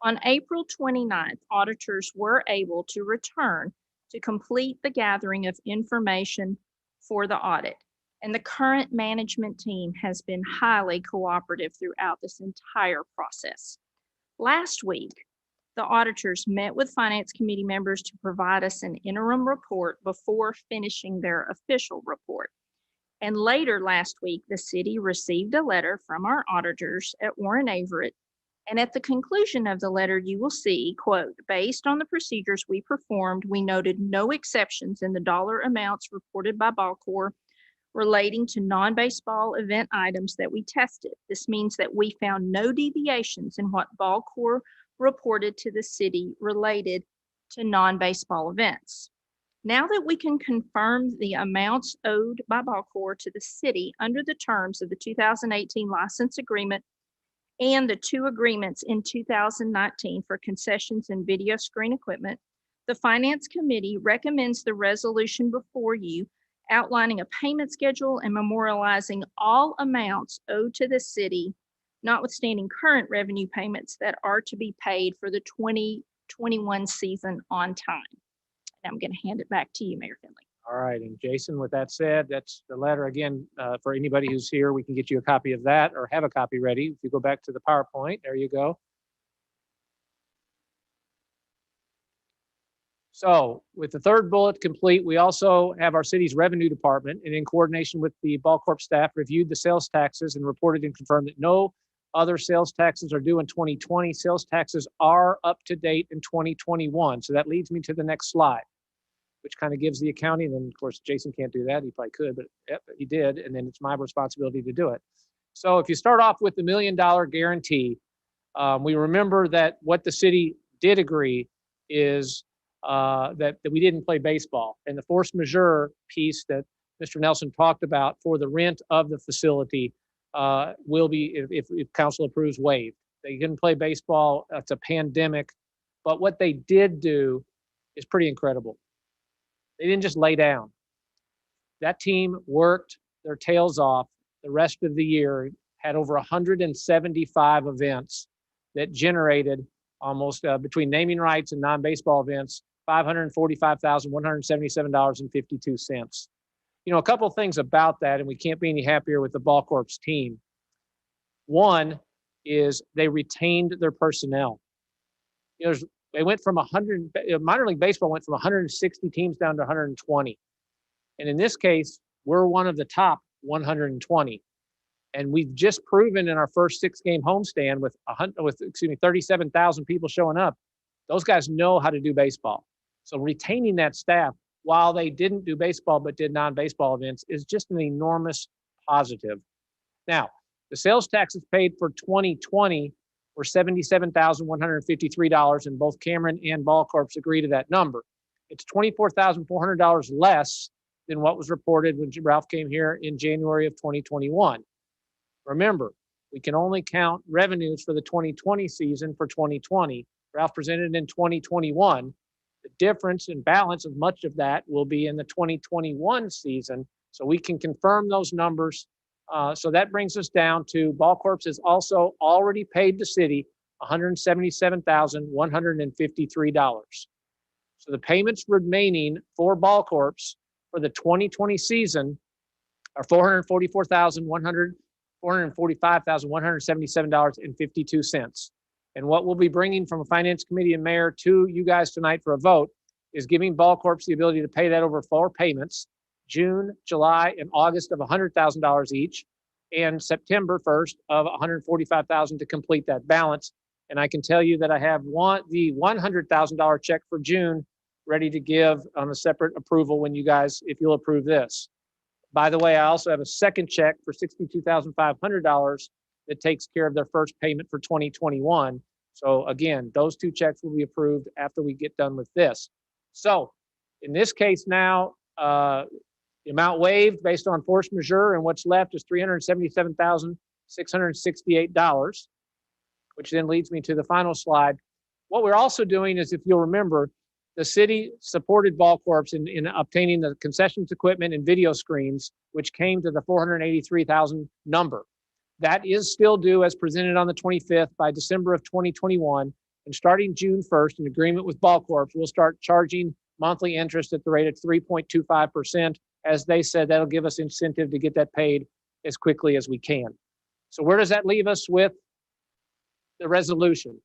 On April 29th, auditors were able to return to complete the gathering of information for the audit. And the current management team has been highly cooperative throughout this entire process. Last week, the auditors met with Finance Committee members to provide us an interim report before finishing their official report. And later last week, the city received a letter from our auditors at Warren Averett. And at the conclusion of the letter, you will see, quote, based on the procedures we performed, we noted no exceptions in the dollar amounts reported by BallCorps relating to non-baseball event items that we tested. This means that we found no deviations in what BallCorps reported to the city related to non-baseball events. Now that we can confirm the amounts owed by BallCorps to the city under the terms of the 2018 license agreement and the two agreements in 2019 for concessions and video screen equipment, the Finance Committee recommends the resolution before you outlining a payment schedule and memorializing all amounts owed to the city, notwithstanding current revenue payments that are to be paid for the 2021 season on time. And I'm going to hand it back to you, Mayor Finley. All right, and Jason, with that said, that's the letter again. For anybody who's here, we can get you a copy of that or have a copy ready. If you go back to the PowerPoint, there you go. So with the third bullet complete, we also have our city's revenue department, and in coordination with the BallCorps staff, reviewed the sales taxes and reported and confirmed that no other sales taxes are due in 2020. Sales taxes are up to date in 2021. So that leads me to the next slide, which kind of gives the accounting. And of course, Jason can't do that. He probably could, but yep, he did. And then it's my responsibility to do it. So if you start off with the $1 million guarantee, we remember that what the city did agree is that we didn't play baseball, and the force majeure piece that Mr. Nelson talked about for the rent of the facility will be, if council approves, waived. They didn't play baseball. It's a pandemic, but what they did do is pretty incredible. They didn't just lay down. That team worked their tails off the rest of the year, had over 175 events that generated almost between naming rights and non-baseball events, $545,177.52. You know, a couple of things about that, and we can't be any happier with the BallCorps team. One is they retained their personnel. You know, they went from 100, minor league baseball went from 160 teams down to 120. And in this case, we're one of the top 120. And we've just proven in our first 6-game homestand with 37,000 people showing up, those guys know how to do baseball. So retaining that staff while they didn't do baseball but did non-baseball events is just an enormous positive. Now, the sales taxes paid for 2020 were $77,153, and both Cameron and BallCorps agree to that number. It's $24,400 less than what was reported when Ralph came here in January of 2021. Remember, we can only count revenues for the 2020 season for 2020. Ralph presented in 2021. The difference in balance of much of that will be in the 2021 season. So we can confirm those numbers. So that brings us down to BallCorps has also already paid the city $177,153. So the payments remaining for BallCorps for the 2020 season are $445,177.52. And what we'll be bringing from a finance committee and mayor to you guys tonight for a vote is giving BallCorps the ability to pay that over 4 payments, June, July, and August of $100,000 each, and September 1st of $145,000 to complete that balance. And I can tell you that I have the $100,000 check for June ready to give on a separate approval when you guys, if you'll approve this. By the way, I also have a second check for $62,500 that takes care of their first payment for 2021. So again, those 2 checks will be approved after we get done with this. So in this case now, the amount waived based on force majeure and what's left is $377,668, which then leads me to the final slide. What we're also doing is, if you'll remember, the city supported BallCorps in obtaining the concessions equipment and video screens, which came to the $483,000 number. That is still due as presented on the 25th by December of 2021. And starting June 1st, in agreement with BallCorps, we'll start charging monthly interest at the rate of 3.25%. As they said, that'll give us incentive to get that paid as quickly as we can. So where does that leave us with the resolution?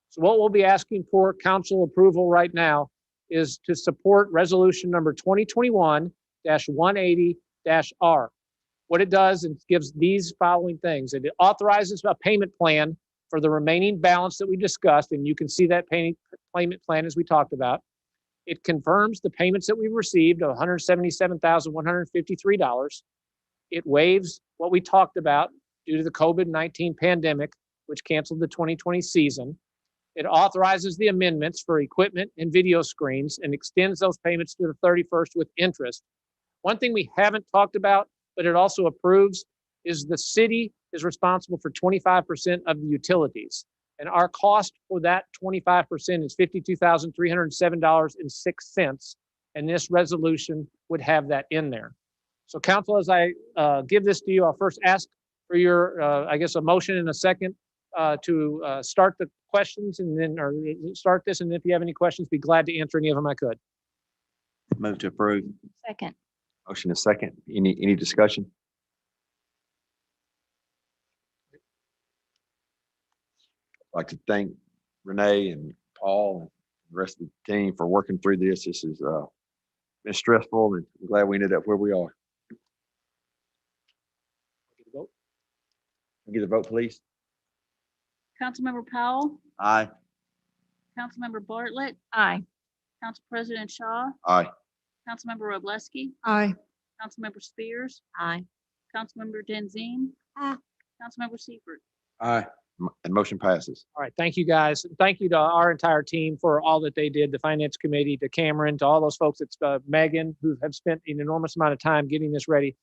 So what we'll be asking for council approval right now is to support resolution number 2021-180-R. What it does is gives these following things. It authorizes a payment plan for the remaining balance that we discussed, and you can see that payment plan as we talked about. It confirms the payments that we received of $177,153. It waives what we talked about due to the COVID-19 pandemic, which canceled the 2020 season. It authorizes the amendments for equipment and video screens and extends those payments to the 31st with interest. One thing we haven't talked about, but it also approves, is the city is responsible for 25% of the utilities. And our cost for that 25% is $52,307.06. And this resolution would have that in there. So council, as I give this to you, I'll first ask for your, I guess, a motion and a second to start the questions and then, or start this. And if you have any questions, be glad to answer any of them I could. Move to approve. Second. Motion is second. Any discussion? I'd like to thank RANAE and Paul and the rest of the team for working through this. This has been stressful, and I'm glad we ended up where we are. Can we get a vote, please? Councilmember Powell, Aye. Councilmember Bartlett, Aye. Council President Shaw, Aye. Councilmember Wroblewski, Aye. Councilmember Spears, Aye. Councilmember Denzine, Councilmember Seifert. Aye. And motion passes. All right, thank you guys. Thank you to our entire team for all that they did, the finance committee, to Cameron, to all those folks. It's Megan, who have spent an enormous amount of time getting this ready.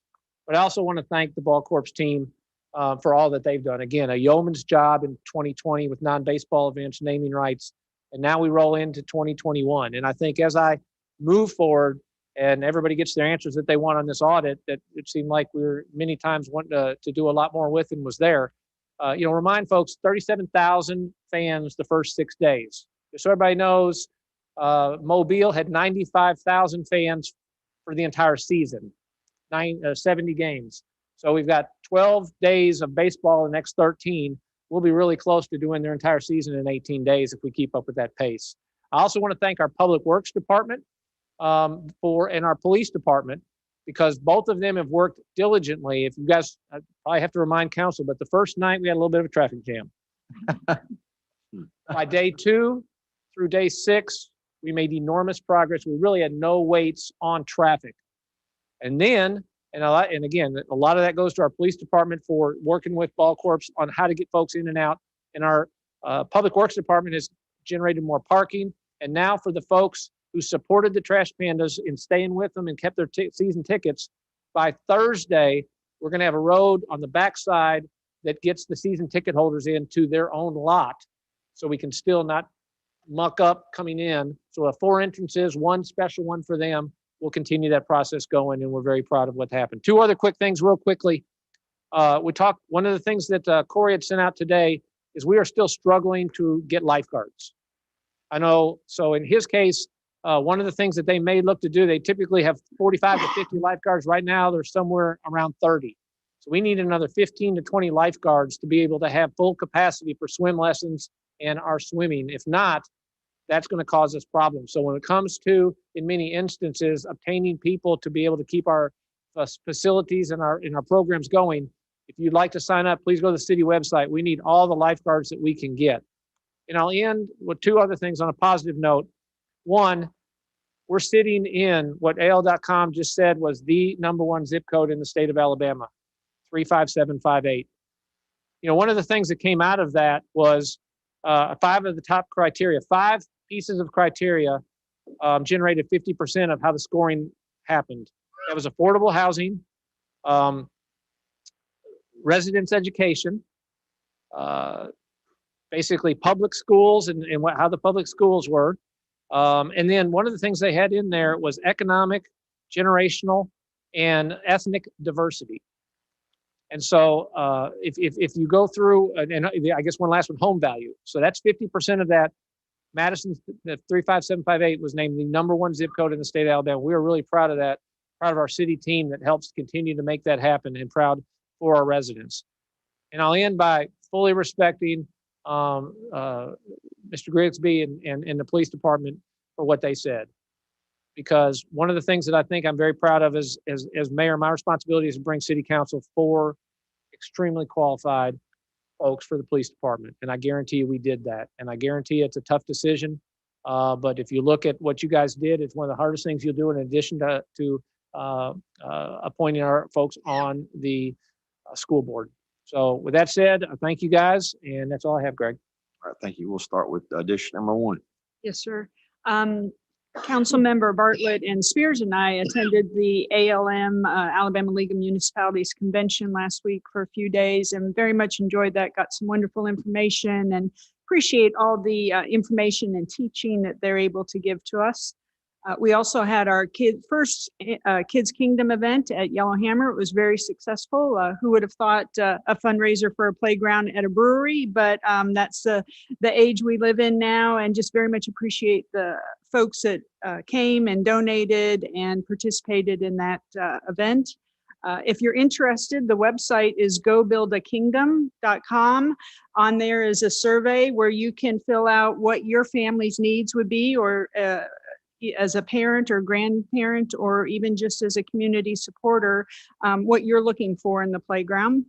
But I also want to thank the BallCorps team for all that they've done. Again, a yeoman's job in 2020 with non-baseball events, naming rights, and now we roll into 2021. And I think as I move forward and everybody gets their answers that they want on this audit, that it seemed like we were many times wanting to do a lot more with and was there. Remind folks, 37,000 fans the first 6 days. Just so everybody knows, Mobile had 95,000 fans for the entire season, 70 games. So we've got 12 days of baseball in the next 13. We'll be really close to doing their entire season in 18 days if we keep up with that pace. I also want to thank our Public Works Department and our Police Department, because both of them have worked diligently. If you guys, I probably have to remind council, but the first night we had a little bit of a traffic jam. By day 2 through day 6, we made enormous progress. We really had no waits on traffic. And then, and again, a lot of that goes to our police department for working with BallCorps on how to get folks in and out. And our Public Works Department has generated more parking. And now for the folks who supported the Trash Pandas in staying with them and kept their season tickets. By Thursday, we're going to have a road on the backside that gets the season ticket holders into their own lot, so we can still not muck up coming in. So 4 entrances, 1 special one for them. We'll continue that process going, and we're very proud of what happened. 2 other quick things real quickly. One of the things that Corey had sent out today is we are still struggling to get lifeguards. I know, so in his case, one of the things that they may look to do, they typically have 45 to 50 lifeguards. Right now, they're somewhere around 30. So we need another 15 to 20 lifeguards to be able to have full capacity for swim lessons and our swimming. If not, that's going to cause us problems. So when it comes to, in many instances, obtaining people to be able to keep our facilities and our programs going, if you'd like to sign up, please go to the city website. We need all the lifeguards that we can get. And I'll end with 2 other things on a positive note. One, we're sitting in what AL.com just said was the #1 zip code in the state of Alabama, 35758. You know, one of the things that came out of that was 5 of the top criteria, 5 pieces of criteria generated 50% of how the scoring happened. That was affordable housing, residence education, basically public schools and how the public schools were. And then one of the things they had in there was economic, generational, and ethnic diversity. And so if you go through, and I guess one last one, home value. So that's 50% of that. Madison's 35758 was named the #1 zip code in the state of Alabama. We are really proud of that, proud of our city team that helps continue to make that happen, and proud for our residents. And I'll end by fully respecting Mr. Grigsby and the police department for what they said. Because one of the things that I think I'm very proud of as mayor, my responsibility is to bring city council 4 extremely qualified folks for the police department. And I guarantee you we did that. And I guarantee it's a tough decision. But if you look at what you guys did, it's one of the hardest things you'll do in addition to appointing our folks on the school board. So with that said, I thank you guys. And that's all I have, Greg. All right, thank you. We'll start with addition #1. Yes, sir. Councilmember Bartlett and Spears and I attended the ALM, Alabama League of Municipalities Convention last week for a few days and very much enjoyed that. Got some wonderful information and appreciate all the information and teaching that they're able to give to us. We also had our first Kids Kingdom event at Yellowhammer. It was very successful. Who would have thought a fundraiser for a playground at a brewery? But that's the age we live in now, and just very much appreciate the folks that came and donated and participated in that event. If you're interested, the website is gobuildakingdom.com. On there is a survey where you can fill out what your family's needs would be, or as a parent or grandparent, or even just as a community supporter, what you're looking for in the playground.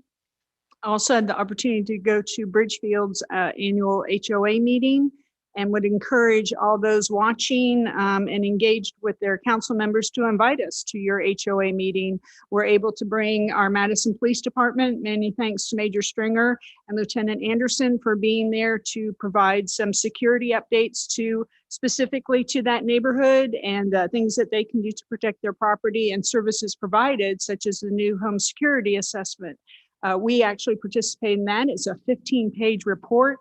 I also had the opportunity to go to Bridgefield's annual HOA meeting, and would encourage all those watching and engaged with their council members to invite us to your HOA meeting. We're able to bring our Madison Police Department. Many thanks to Major Stringer and Lieutenant Anderson for being there to provide some security updates specifically to that neighborhood, and things that they can do to protect their property, and services provided, such as the new home security assessment. We actually participate in that. It's a 15-page report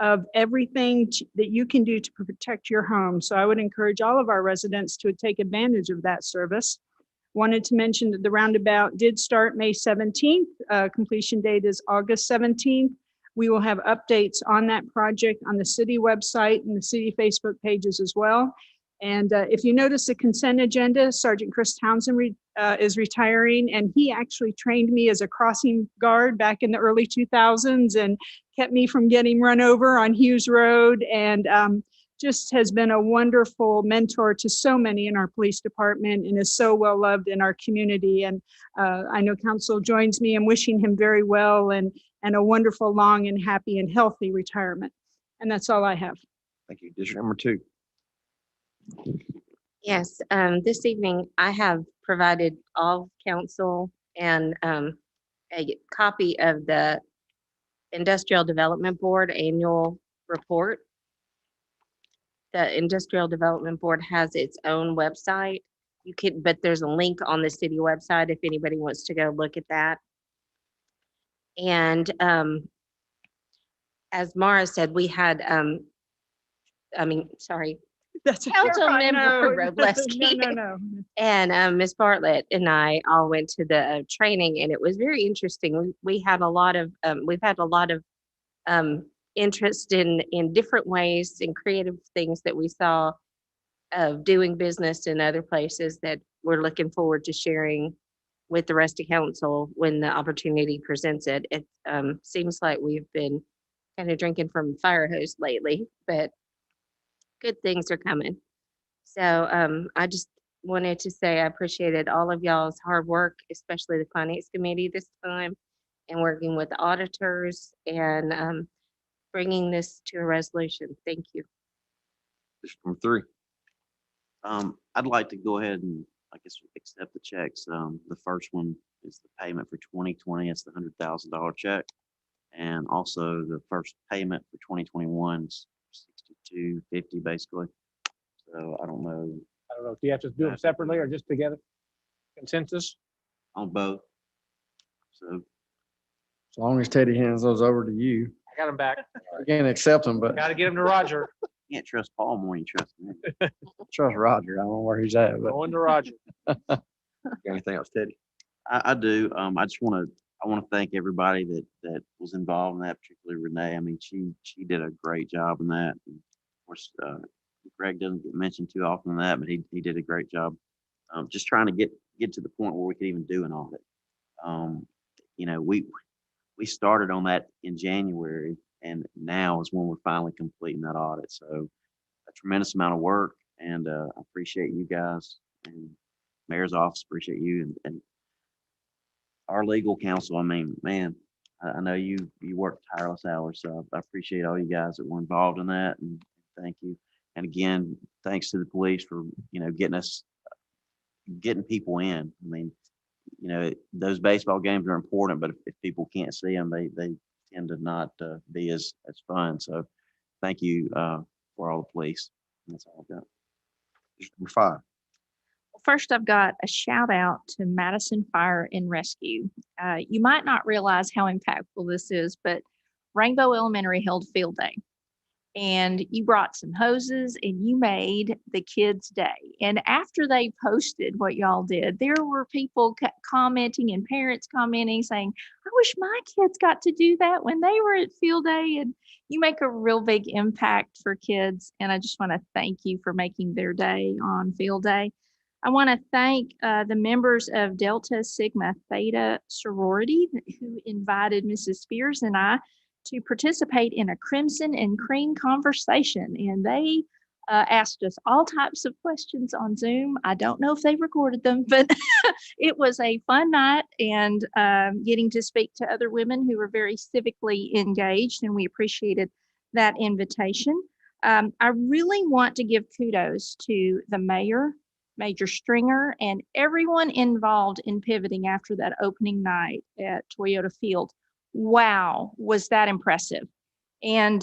of everything that you can do to protect your home. So I would encourage all of our residents to take advantage of that service. Wanted to mention that the roundabout did start May 17th. Completion date is August 17th. We will have updates on that project on the city website and the city Facebook pages as well. And if you notice the consent agenda, Sergeant Chris Townsend is retiring, and he actually trained me as a crossing guard back in the early 2000s and kept me from getting run over on Hughes Road, and just has been a wonderful mentor to so many in our police department, and is so well loved in our community. And I know council joins me in wishing him very well and a wonderful, long and happy and healthy retirement. And that's all I have. Thank you. District #2. Yes, this evening I have provided all council and a copy of the Industrial Development Board annual report. the Industrial Development Board has its own website. You could, but there's a link on the city website if anybody wants to go look at that. And as Mara said, we had, sorry, That's Councilmember No, Wroblewski. no. And Ms. Bartlett and I all went to the training, and it was very interesting. We had a lot of, we've had a lot of interest in different ways and creative things that we saw of doing business in other places that we're looking forward to sharing with the rest of council when the opportunity presents it. It seems like we've been kind of drinking from a fire hose lately, but good things are coming. So I just wanted to say I appreciated all of y'all's hard work, especially the finance committee this time, and working with the auditors and bringing this to a resolution. Thank you. District number 3. I'd like to go ahead and, I guess, accept the checks. The first one is the payment for 2020. It's the $100,000 check. And also the first payment for 2021 is $62.50 basically. So I don't know. Do you have to do them separately or just together? Consensus? On both. So As long as Teddy hands those over to you. I got them back. I can't accept them, but Got to get them to Roger. you can't trust Paul more than you trust me. trust Roger. I don't know where he's at, but Going to Roger. Got anything else, Teddy? I do. I just want to thank everybody that was involved in that, particularly Renee. I mean, she did a great job in that. And of course, Greg doesn't get mentioned too often in that, but he did a great job. Just trying to get to the point where we could even do an audit. We started on that in January, and now is when we're finally completing that audit. So a tremendous amount of work, and I appreciate you guys and Mayor's office. Appreciate you and our legal counsel. I mean, man, I know you work tireless hours, so I appreciate all you guys that were involved in that, and thank you. And again, thanks to the police for getting people in. I mean, those baseball games are important, but if people can't see them, they tend to not be as fun. So thank you for all the police. That's all I've got. District number 5. First, I've got a shout out to Madison Fire and Rescue. You might not realize how impactful this is, but Rainbow Elementary held field day. And you brought some hoses and you made the kids' day. And after they posted what y'all did, there were people commenting and parents commenting saying, I wish my kids got to do that when they were at field day. And you make a real big impact for kids. And I just want to thank you for making their day on field day. I want to thank the members of Delta Sigma Theta sorority who invited Mrs. Spears and I to participate in a crimson and cream conversation. And they asked us all types of questions on Zoom. I don't know if they recorded them, but it was a fun night, and getting to speak to other women who were very civically engaged, and we appreciated that invitation. I really want to give kudos to the mayor, Major Stringer, and everyone involved in pivoting after that opening night at Toyota Field. Wow, was that impressive. And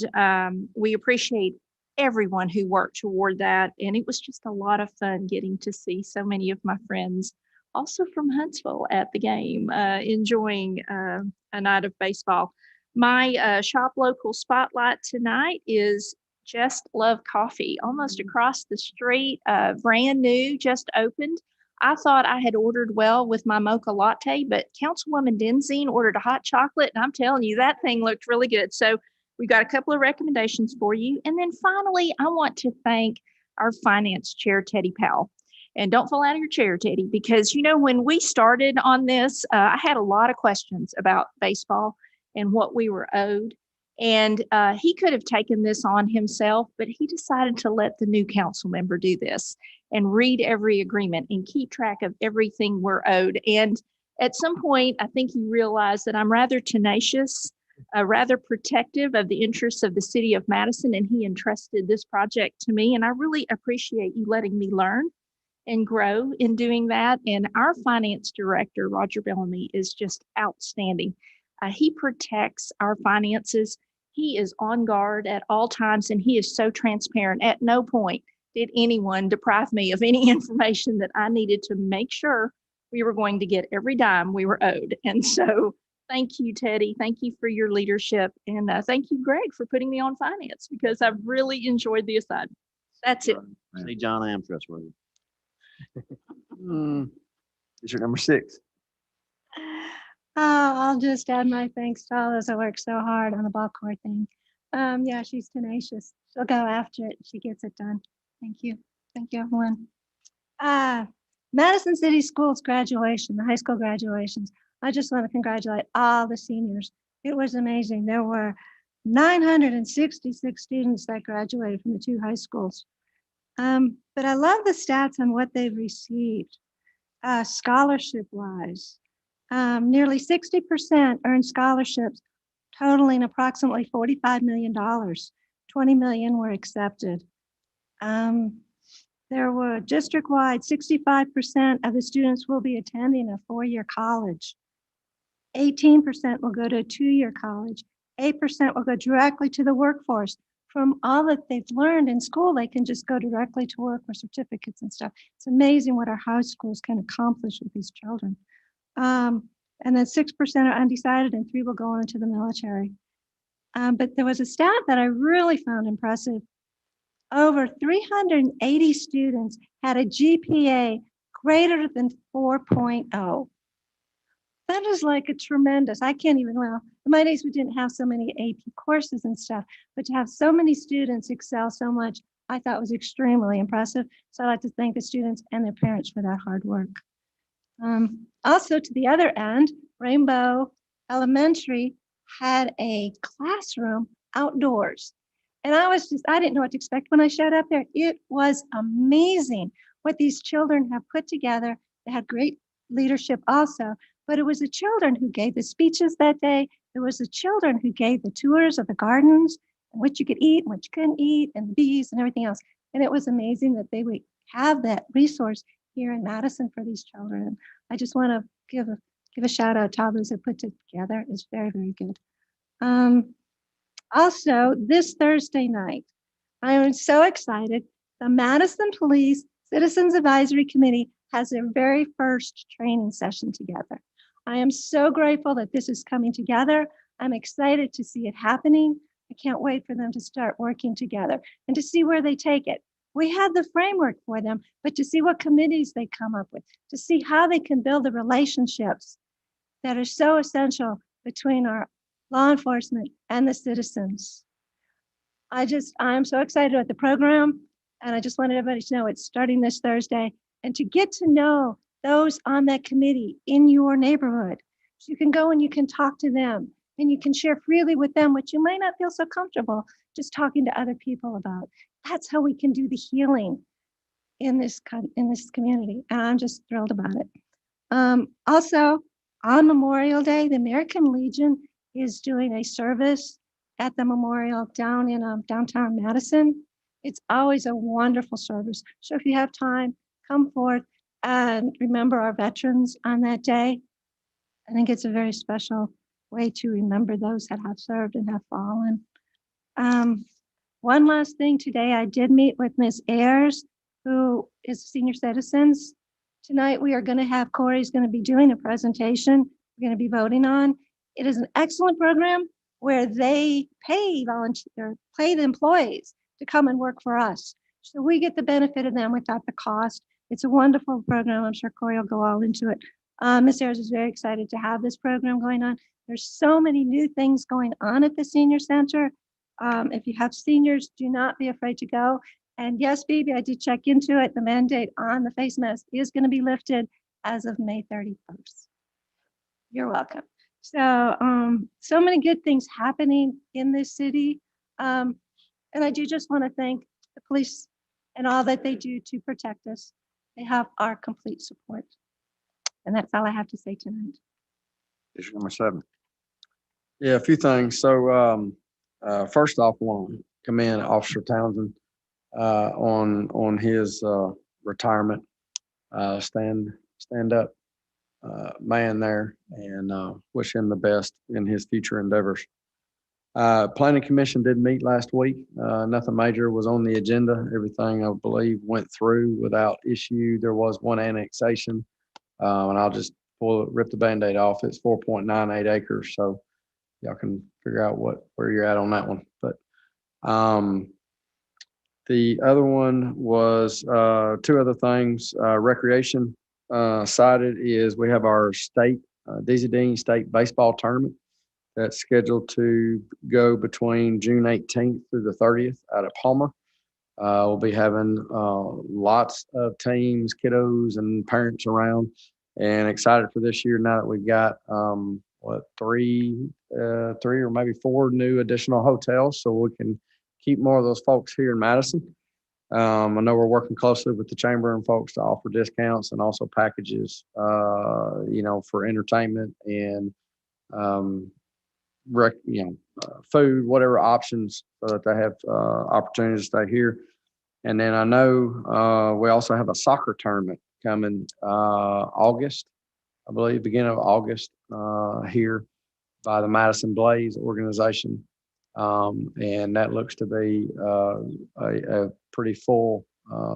we appreciate everyone who worked toward that. And it was just a lot of fun getting to see so many of my friends, also from Huntsville, at the game, enjoying a night of baseball. My shop local spotlight tonight is Just Love Coffee, almost across the street, brand new, just opened. I thought I had ordered well with my mocha latte, but Councilwoman DENZINE ordered a hot chocolate, and I'm telling you, that thing looked really good. So we got a couple of recommendations for you. And then finally, I want to thank our finance chair, Teddy Powell. And don't fall out of your chair, Teddy, because, when we started on this, I had a lot of questions about baseball and what we were owed. And he could have taken this on himself, but he decided to let the new council member do this and read every agreement and keep track of everything we're owed. And at some point, I think he realized that I'm rather tenacious, rather protective of the interests of the city of Madison, and he entrusted this project to me. And I really appreciate you letting me learn and grow in doing that. And our finance director, Roger Bellamy, is just outstanding. He protects our finances He is on guard at all times and he is so transparent. At no point did anyone deprive me of any information that I needed to make sure we were going to get every dime we were owed. And so thank you, Teddy. Thank you for your leadership. And thank you, Greg, for putting me on finance because I've really enjoyed the assignment. That's it. See, John, I am trustworthy. District number 6. I'll just add my thanks to all those that work so hard on the BallCorps thing. Yeah, she's tenacious. She'll go after it. She gets it done. Thank you. Thank you, everyone. Madison City Schools graduation, the high school graduations. I just want to congratulate all the seniors. It was amazing. There were 966 students that graduated from the 2 high schools. But I love the stats on what they've received scholarship-wise. Nearly 60% earned scholarships, totaling approximately $45 million. 20 million were accepted. There were district-wide, 65% of the students will be attending a 4-year college. 18% will go to a 2-year college. 8% will go directly to the workforce. From all that they've learned in school, they can just go directly to work with certificates and stuff. It's amazing what our high schools can accomplish with these children. And then 6% are undecided and 3 will go on to the military. But there was a stat that I really found impressive. Over 380 students had a GPA greater than 4.0. That is like a tremendous, I can't even, well, in my days we didn't have so many AP courses and stuff, but to have so many students excel so much, I thought was extremely impressive. So I'd like to thank the students and their parents for that hard work. Also to the other end, Rainbow Elementary had a classroom outdoors. And I didn't know what to expect when I showed up there. It was amazing what these children have put together. They had great leadership also, but it was the children who gave the speeches that day. It was the children who gave the tours of the gardens and what you could eat and what you couldn't eat and the bees and everything else. And it was amazing that they would have that resource here in Madison for these children. I just want to give a shout out to all those that put it together. It's very, very good. Also, this Thursday night, I am so excited. The Madison Police Citizens Advisory Committee has their very first training session together. I am so grateful that this is coming together. I'm excited to see it happening. I can't wait for them to start working together and to see where they take it. We had the framework for them, but to see what committees they come up with, to see how they can build the relationships that are so essential between our law enforcement and the citizens. I'm so excited about the program, and I just wanted everybody to know it's starting this Thursday, and to get to know those on that committee in your neighborhood. So you can go and you can talk to them, and you can share freely with them what you might not feel so comfortable just talking to other people about. That's how we can do the healing in this community, and I'm just thrilled about it. Also, on Memorial Day, the American Legion is doing a service at the memorial down in downtown Madison. It's always a wonderful service. So if you have time, come forth and remember our veterans on that day. I think it's a very special way to remember those that have served and have fallen. One last thing today, I did meet with Ms. Ayers, who is Senior Citizens. Tonight we are going to have, Corey's going to be doing a presentation we're going to be voting on. It is an excellent program where they pay the employees to come and work for us. So we get the benefit of them without the cost. It's a wonderful program. I'm sure Corey will go all into it. Ms. Ayers is very excited to have this program going on. There's so many new things going on at the Senior Center. If you have seniors, do not be afraid to go. And yes, Phoebe, I did check into it. The mandate on the face mask is going to be lifted as of May 31st. You're welcome. So, so many good things happening in this city. And I do just want to thank the police and all that they do to protect us. They have our complete support. And that's all I have to say tonight. Issue number 7. Yeah, a few things. So first off, I want to commend Officer Townsend on his retirement. Stand up man there, and wish him the best in his future endeavors. Planning Commission did meet last week. Nothing major was on the agenda. Everything, I believe, went through without issue. There was one annexation, and I'll just rip the Band-Aid off. It's 4.98 acres, so y'all can figure out where you're at on that one. But the other one was two other things. Recreation cited is we have our state DENZINE state baseball tournament that's scheduled to go between June 18th through the 30th out at Palmer. We'll be having lots of teams, kiddos, and parents around, and excited for this year now that we've got three or maybe four new additional hotels, so we can keep more of those folks here in Madison. I know we're working closely with the chamber and folks to offer discounts and also packages, for entertainment and food, whatever options, so that they have opportunities to stay here. And then I know we also have a soccer tournament coming August, I believe, beginning of August here by the Madison Blaze organization. And that looks to be a pretty full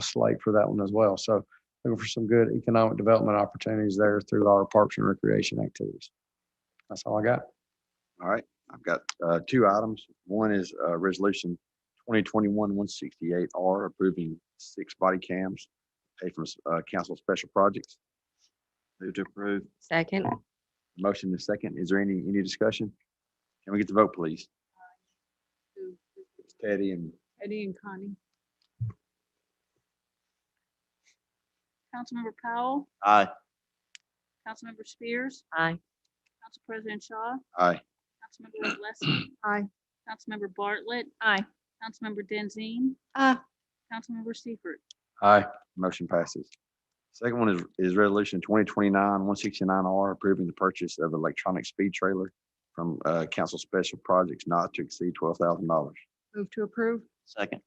slate for that one as well. So looking for some good economic development opportunities there through our parks and recreation activities. That's all I got. All right, I've got two items. One is resolution 2021-168R approving 6 body cams paid from council special projects. Move to approve. Second. Motion is second. Is there any discussion? Can we get the vote, please? It's Teddy and Eddie and Connie. Councilmember Powell, Aye. Councilmember Spears, Aye. Council President Shaw, aye. Councilmember Roblesky, Aye. Councilmember Bartlett, Aye. Councilmember Denzine, Aye. Councilmember Seifert. Aye. Motion passes. Second one is resolution 2029-169R approving the purchase of electronic speed trailer from council special projects not to exceed $12,000. Move to approve. Second.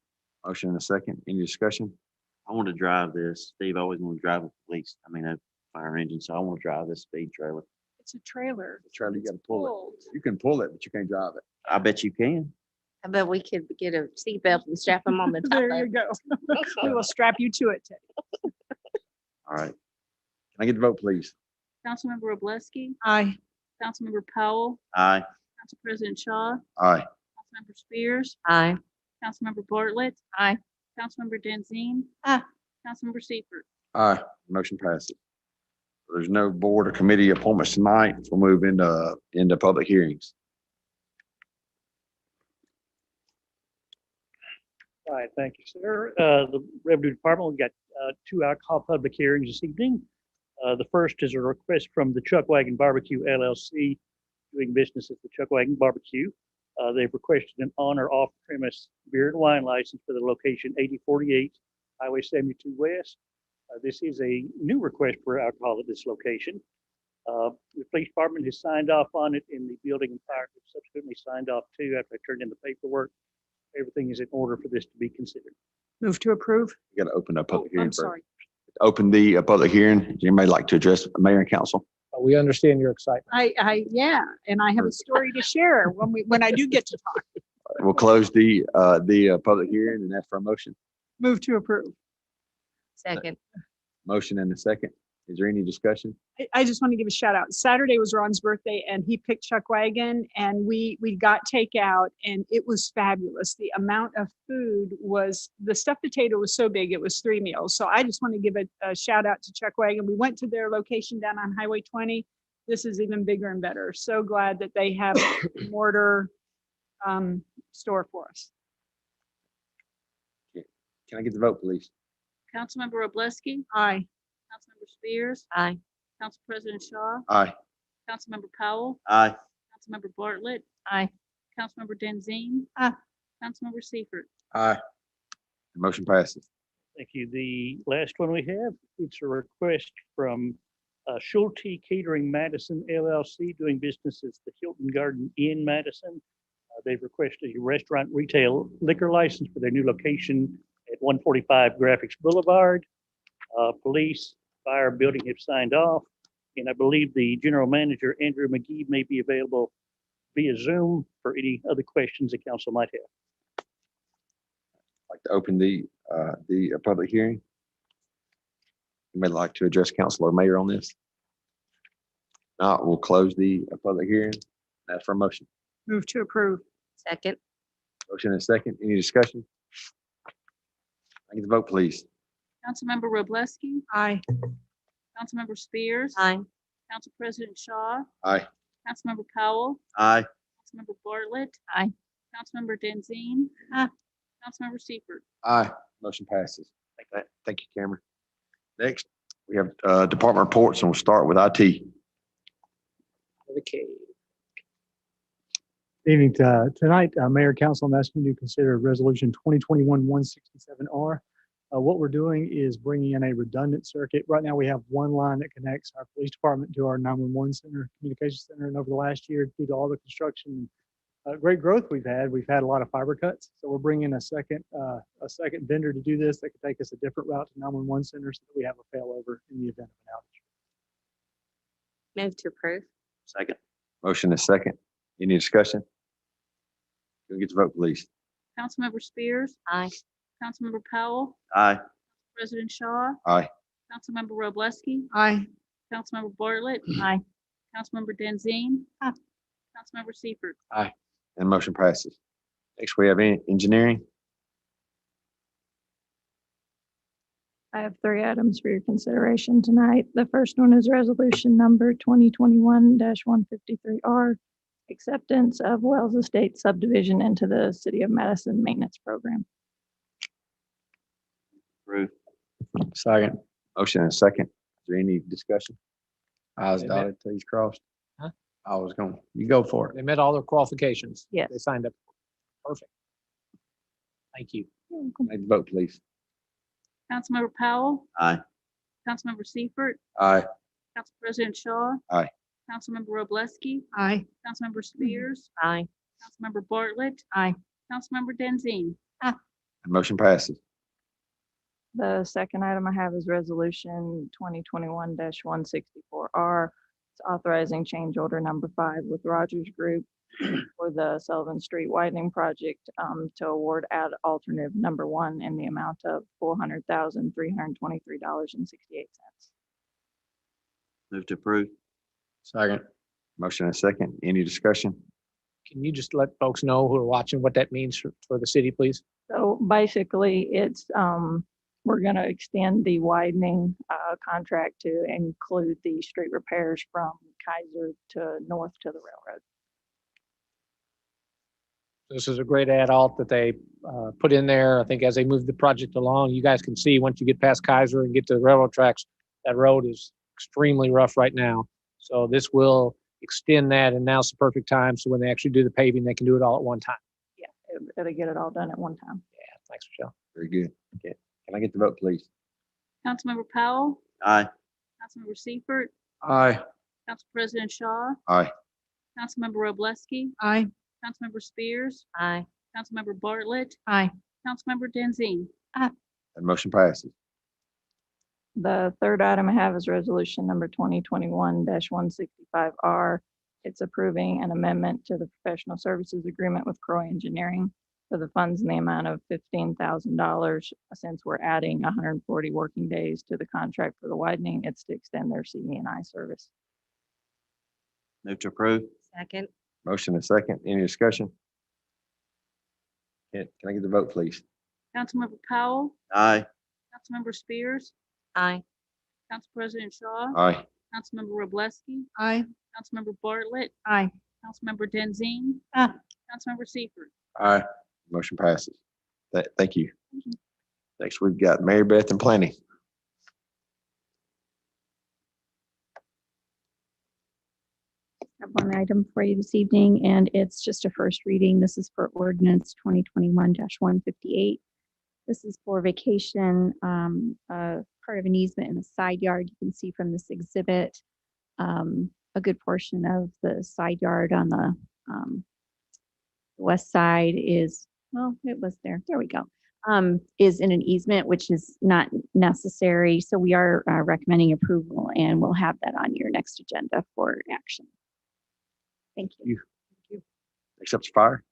Motion and a second. Any discussion? I want to drive this. Steve always wanted to drive a police. A fire engine, so I want to drive this speed trailer. It's a trailer. The trailer, you got to pull Pulled. it. You can pull it, but you can't drive it. I bet you can. I bet we could get a seatbelt and strap them on the top There of you it. go. We will strap you to it, Teddy. All right. Can I get the vote, please? Councilmember Roblesky, Aye. Councilmember Powell, Aye. Council President Shaw, Aye. Councilmember Spears, Aye. Councilmember Bartlett, Aye. Councilmember Denzine, Aye. Councilmember Seifert. Aye. Motion passes. There's no board or committee appointments tonight. We'll move into public hearings. All right, thank you, sir. The Revenue Department, we've got 2 alcohol public hearings this evening. The first is a request from the Chuck Wagon Barbecue LLC, doing business at the Chuck Wagon Barbecue. They've requested an on or off premise beer and wine license for the location 8048 Highway 72 West. This is a new request for alcohol at this location. The police department has signed off on it, and the building and fire have subsequently signed off too after I turned in the paperwork. Everything is in order for this to be considered. Move to approve. You got to open up public I'm hearing first. sorry. Open the public hearing. Does anybody like to address mayor and council? We understand your excitement. Yeah, and I have a story to share when I do get to talk. We'll close the public hearing and ask for a motion. Move to approve. Second. Motion and a second. Is there any discussion? I just want to give a shout out. Saturday was Ron's birthday and he picked Chuck Wagon and we got takeout and it was fabulous. The amount of food was, the stuffed potato was so big, it was 3 meals. So I just want to give a shout out to Chuck Wagon. We went to their location down on Highway 20. This is even bigger and better. So glad that they have a mortar store for us. Can I get the vote, please? Councilmember Roblesky, Aye. Councilmember Spears, Aye. Council President Shaw, Aye. Councilmember Powell, Aye. Councilmember Bartlett, Aye. Councilmember Denzine, Aye. Councilmember Seifert. Aye. The motion passes. Thank you. The last one we have, it's a request from Schulte Catering Madison LLC, doing business as the Hilton Garden Inn Madison. They've requested a restaurant retail liquor license for their new location at 145 Graphics Boulevard. Police, fire, building have signed off, and I believe the general manager, Andrew McGee, may be available via Zoom for any other questions the council might have. Like to open the public hearing. You may like to address council or mayor on this. Not, we'll close the public hearing. Ask for a motion. Move to approve. Second. Motion and second. Any discussion? I need the vote, please. Councilmember Roblewski, Aye. Councilmember Spears. Aye. Council President Shaw, Aye. Councilmember Powell, Aye. Councilmember Bartlett, Aye. Councilmember Denzine. Aye. Councilmember Seifert. Aye. Motion passes. Thank you, Cameron. Next, we have department reports, and we'll start with IT. Okay. Evening. Tonight, Mayor, Council, I'm asking you to consider Resolution 2021-167R. What we're doing is bringing in a redundant circuit. Right now, we have one line that connects our police department to our 911 center, communication center. And over the last year, due to all the construction, great growth we've had a lot of fiber cuts. So we're bringing a second vendor to do this that could take us a different route to 911 center so that we have a failover in the event of an outage. Move to approve. Second. Motion is second. Any discussion? Can we get the vote, please? Councilmember Spears, Aye. Councilmember Powell, Aye. President Shaw, Aye. Councilmember Roblewski, Aye. Councilmember Bartlett, Aye. Councilmember Denzine. Aye. Councilmember Seifert. Aye. And motion passes. Next, we have engineering. I have 3 items for your consideration tonight. The first one is resolution number 2021-153R, acceptance of Wells Estate subdivision into the City of Madison Maintenance Program. Approve. Second. Motion and second. Is there any discussion? I's Amen. dotted, T's crossed. Huh? I was going, you go for it. They met all their qualifications. Yes. They signed up. Perfect. Thank you. Make the vote, please. Councilmember Powell, Aye. Councilmember Seifert, Aye. Council President Shaw. Aye. Councilmember Roblewski, Aye. Councilmember Spears, Aye. Councilmember Bartlett, Aye. Councilmember Denzine. And motion passes. The second item I have is resolution 2021-164R. It's authorizing change order number 5 with Rogers Group for the Sullivan Street widening project to award ad alternative number 1 in the amount of $400,323.68. Move to approve. Second. Motion and second. Any discussion? Can you just let folks know who are watching what that means for the city, please? So basically, it's we're going to extend the widening contract to include the street repairs from Kaiser to north to the railroad. This is a great ad alt that they put in there. I think as they move the project along, you guys can see once you get past Kaiser and get to the railroad tracks, that road is extremely rough right now. So this will extend that, and now's the perfect time. So when they actually do the paving, they can do it all at one time. Yeah, it'll get it all done at one time. Yeah, thanks, Michelle. Very good. Okay. Can I get the vote, please? Councilmember Powell, Aye. Councilmember Seifert, Aye. Council President Shaw, Aye. Councilmember Roblewski, Aye. Councilmember Spears, Aye. Councilmember Bartlett, Aye. Councilmember Denzine. And motion passes. The third item I have is resolution number 2021-165R. It's approving an amendment to the professional services agreement with Croy Engineering for the funds in the amount of $15,000. Since we're adding 140 working days to the contract for the widening, it's to extend their CE&I service. Move to approve. Second. Motion and second. Any discussion? Can I get the vote, please? Councilmember Powell, Aye. Councilmember Spears, Aye. Council President Shaw, Aye. Councilmember Roblewski, Aye. Councilmember Bartlett, Aye. Councilmember Denzine, Aye. Councilmember Seifert. Aye. Motion passes. Thank you. Next, we've got Mary Beth and Planning. I have one item for you this evening, and it's just a first reading. This is for ordinance 2021-158. This is for vacation, part of an easement in the side yard. You can see from this exhibit, a good portion of the side yard on the west side is, well, it was there. There we go. Is in an easement, which is not necessary. So we are recommending approval, and we'll have that on your next agenda for action. Thank you. Except for fire.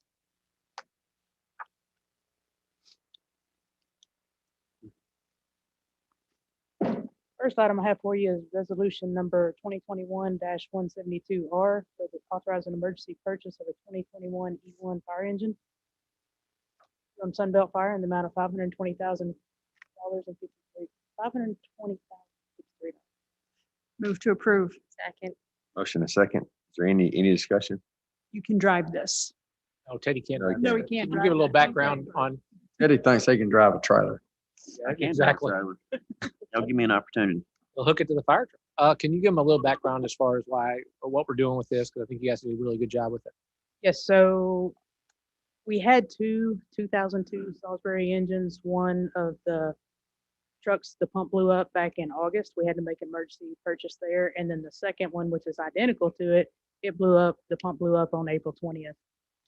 First item I have for you is resolution number 2021-172R for the authorizing emergency purchase of a 2021 E1 fire engine from Sunbelt Fire in the amount of $520,000 $520,053. Move to approve. Second. Motion and second. Is there any discussion? You can drive this. Oh, Teddy can't. No, he drive No, that. we can't. Can you give a little background on? Eddie thinks he can drive a trailer. I can't Exactly. Y'all give me an opportunity. We'll hook it to the fire truck. Can you give them a little background as far as why, or what we're doing with this? Because I think you guys did a really good job with it. Yes, so we had two 2002 Salisbury engines. One of the trucks, the pump blew up back in August. We had to make an emergency purchase there. And then the second one, which is identical to it, it blew up, the pump blew up on April 20th.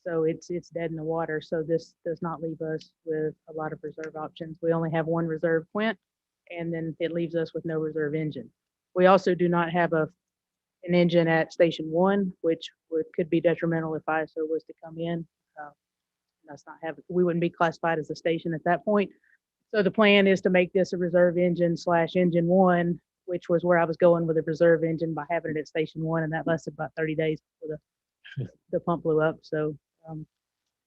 So it's dead in the water. So this does not leave us with a lot of reserve options. We only have one reserve Quint, and then it leaves us with no reserve engine. We also do not have an engine at Station 1, which could be detrimental if ISO was to come in. We wouldn't be classified as a station at that point. So the plan is to make this a reserve engine / engine 1, which was where I was going with a reserve engine by having it at Station 1, and that lasted about 30 days before the pump blew up. So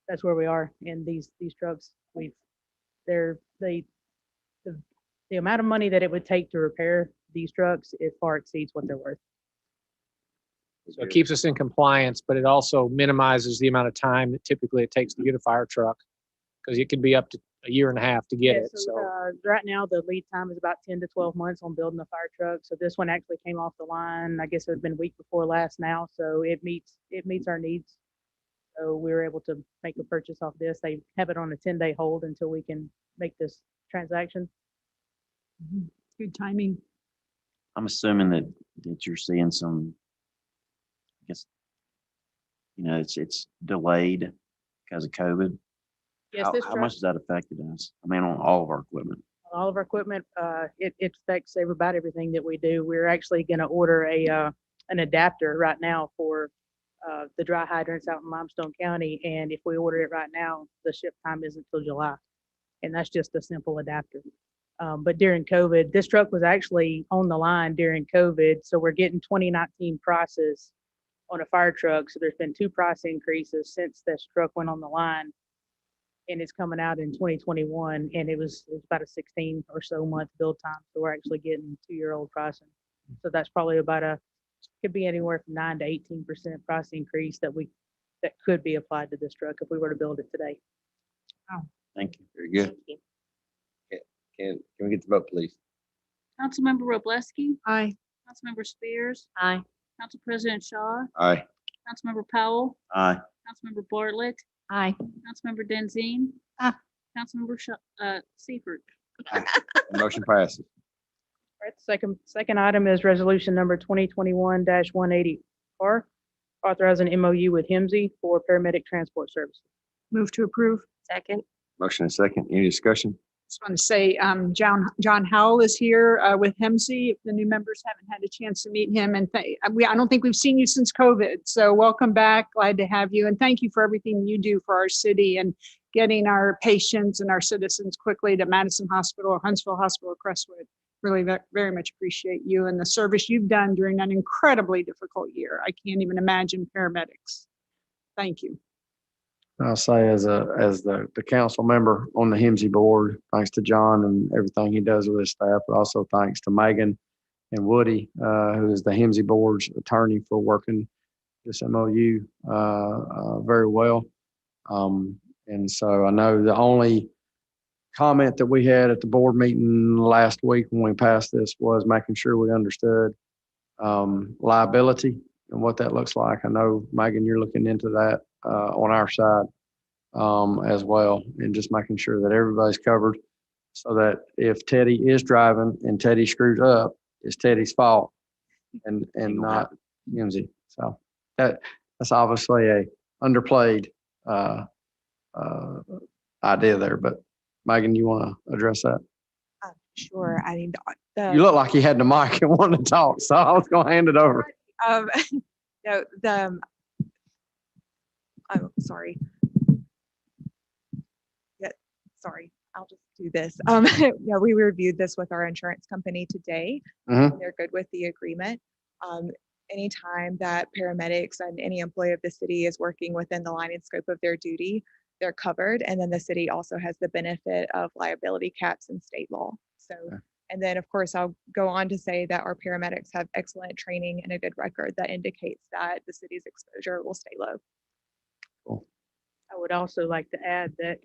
that's where we are in these trucks. The amount of money that it would take to repair these trucks, it far exceeds what they're worth. So it keeps us in compliance, but it also minimizes the amount of time that typically it takes to get a fire truck, because it can be up to a year and a half to get Yeah, it. So right now, the lead time is about 10 to 12 months on building a fire truck. So this one actually came off the line, I guess it had been a week before last now. So it meets our needs. So we were able to make a purchase off this. They have it on a 10-day hold until we can make this transaction. Good timing. I'm assuming that you're seeing some, I guess, it's delayed because of COVID. Yes, How much has that affected us? I mean, on all of our equipment. All of our equipment, it affects about everything that we do. We're actually going to order an adapter right now for the dry hydrants out in Limestone County. And if we order it right now, the ship time isn't until July. And that's just a simple adapter. But during COVID, this truck was actually on the line during COVID. So we're getting 2019 prices on a fire truck. So there's been 2 price increases since this truck went on the line. And it's coming out in 2021, and it was about a 16 or so month build time. So we're actually getting 2-year-old pricing. So that's probably could be anywhere from 9 to 18% price increase that could be applied to this truck if we were to build it today. Thank you. Very good. Can we get the vote, please? Councilmember Roblewski, Aye. Councilmember Spears, Aye. Council President Shaw, Aye. Councilmember Powell, Aye. Councilmember Bartlett, Aye. Councilmember Denzine, Aye. Councilmember Seifert. Motion passes. All right, second item is resolution number 2021-180R, authorizing MOU with HIMSI for paramedic transport services. Move to approve. Second. Motion and second. Any discussion? Just want to say, John Howell is here with HEMSI. If the new members haven't had a chance to meet him, and I don't think we've seen you since COVID. So welcome back. Glad to have you, and thank you for everything you do for our city and getting our patients and our citizens quickly to Madison Hospital or Huntsville Hospital or Crestwood. Really very much appreciate you and the service you've done during an incredibly difficult year. I can't even imagine paramedics. Thank you. I'll say as the council member on the HIMSI board, thanks to John and everything he does with his staff, but also thanks to Megan and Woody, who is the HIMSI board's attorney, for working this MOU very well. And so I know the only comment that we had at the board meeting last week when we passed this was making sure we understood liability and what that looks like. I know, Megan, you're looking into that on our side as well, and just making sure that everybody's covered, so that if Teddy is driving and Teddy screws up, it's Teddy's fault and not HIMSI. So that's obviously a underplayed idea there, but Megan, you want to address that? Sure. I mean, You look like you had the mic and wanted to talk, so I was going to hand it over. oh, sorry. Yeah, sorry, I'll just do this. Yeah, we reviewed this with our insurance company today. Mhm. They're good with the agreement. Anytime that paramedics and any employee of the city is working within the line and scope of their duty, they're covered. And then the city also has the benefit of liability caps and state law. So, and then of course, I'll go on to say that our paramedics have excellent training and a good record that indicates that the city's exposure will stay low. I would also like to add that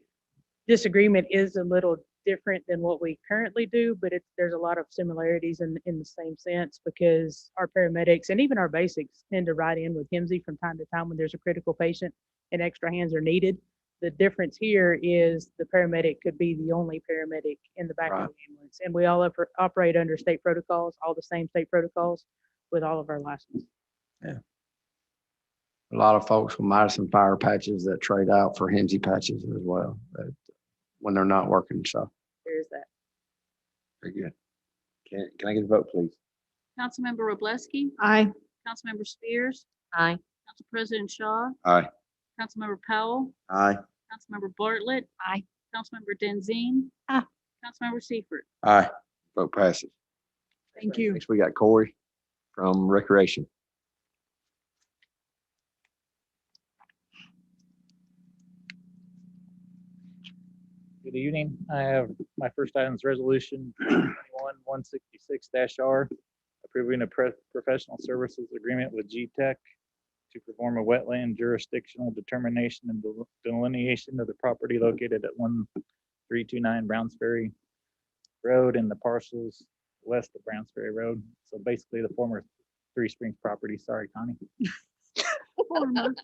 this agreement is a little different than what we currently do, but there's a lot of similarities in the same sense, because our paramedics and even our basics tend to ride in with HIMSI from time to time when there's a critical patient and extra hands are needed. The difference here is the paramedic could be the only paramedic in the back of the ambulance, and we all operate under state protocols, all the same state protocols with all of our licenses. Yeah. A lot of folks with Madison fire patches that trade out for HIMSI patches as well, when they're not working, so. There's that. Very good. Can I get a vote, please? Councilmember Roblewski. Aye. Councilmember Spears. Aye. Council President Shaw. Aye. Councilmember Powell. Aye. Councilmember Bartlett. Aye. Councilmember Denzine. Aye. Councilmember Seifert. Aye. Vote passes. Thank you. Next, we got Corey from Recreation. Good evening. I have my first item is resolution 21-166-R, approving a professional services agreement with GTEC to perform a wetland jurisdictional determination and delineation of the property located at 1329 Browns Ferry Road and the parcels west of Browns Ferry Road. So basically the former Three Springs property. Sorry, Connie. Formerly known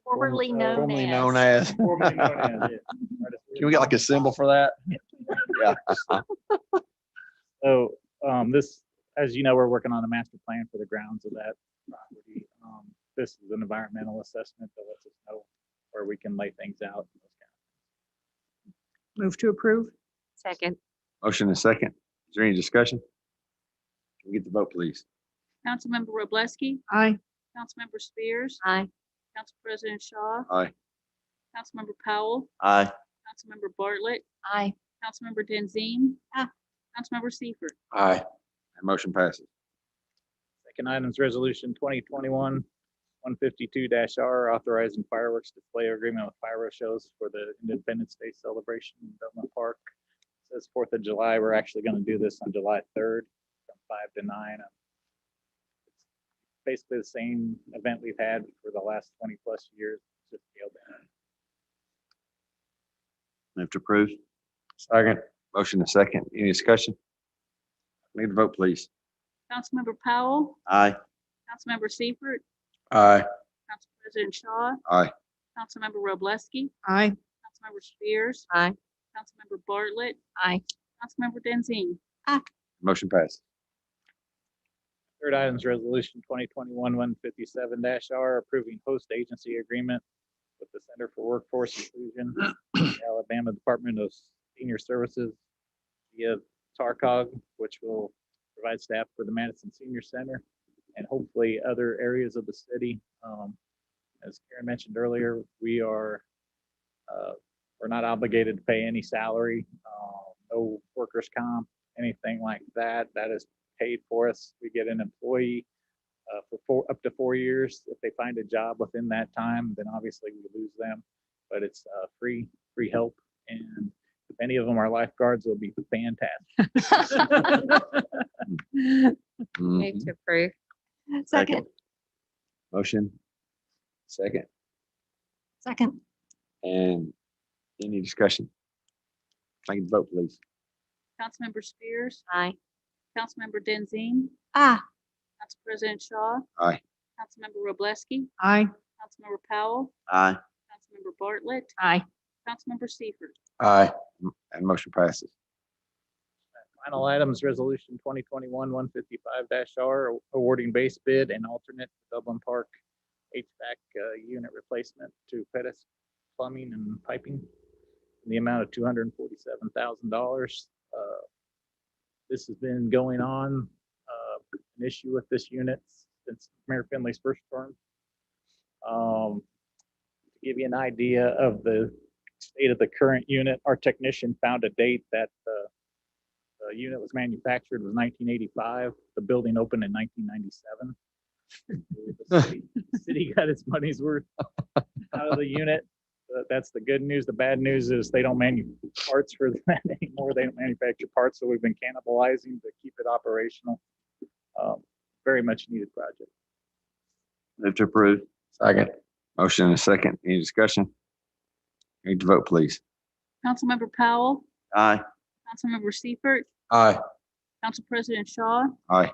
Formerly as. known as. Formerly known as, yeah. Can we get like a symbol for that? Yeah. So this, as you know, we're working on a master plan for the grounds of that property. This is an environmental assessment that lets us know where we can lay things out. Move to approve. Second. Motion and second. Is there any discussion? Can we get the vote, please? Councilmember Roblewski. Aye. Councilmember Spears. Aye. Council President Shaw. Aye. Councilmember Powell. Aye. Councilmember Bartlett. Aye. Councilmember Denzine. Councilmember Seifert. Aye. And motion passes. Second item is resolution 2021-152-R, authorizing fireworks display agreement with pyro shows for the Independence Day celebration in Dublin Park. It says 4th of July. We're actually going to do this on July 3rd from 5 to 9. It's basically the same event we've had for the last 20 plus years. Just scaled down. Move to approve. Second. Motion and second. Any discussion? Need a vote, please. Councilmember Powell. Aye. Councilmember Seifert. Aye. Council President Shaw. Aye. Councilmember Roblewski. Aye. Councilmember Spears. Aye. Councilmember Bartlett. Aye. Councilmember Denzine. Motion passes. Third item is resolution 2021-157-R, approving host agency agreement with the Center for Workforce Inclusion, the Alabama Department of Senior Services via TARCOG, which will provide staff for the Madison Senior Center and hopefully other areas of the city. As Karen mentioned earlier, we're not obligated to pay any salary, no workers' comp, anything like that. That is paid for us. We get an employee for up to 4 years. If they find a job within that time, then obviously we lose them, but it's free help. And if any of them are lifeguards, it'll be fantastic. Move to approve. Second. Motion. Second. Second. And any discussion? Can I get the vote, please? Councilmember Spears. Aye. Councilmember Denzine. Council President Shaw. Aye. Councilmember Roblewski. Aye. Councilmember Powell. Aye. Councilmember Bartlett. Aye. Councilmember Seifert. Aye. And motion passes. Final item is resolution 2021-155-R, awarding base bid and alternate Dublin Park HVAC unit replacement to Pettis Plumbing and Piping in the amount of $247,000. This has been going on, an issue with this unit since Mayor Finley's first term. give you an idea of the state of the current unit, our technician found a date that the unit was manufactured was 1985. The building opened in 1997. The city got its money's worth out of the unit. That's the good news. The bad news is they don't manufacture parts for that anymore. They don't manufacture parts, so we've been cannibalizing to keep it operational. Very much needed project. Move to approve. Second. Motion and a second. Any discussion? Need to vote, please. Councilmember Powell, Aye. Councilmember Seifert, Aye. Council President Shaw, Aye.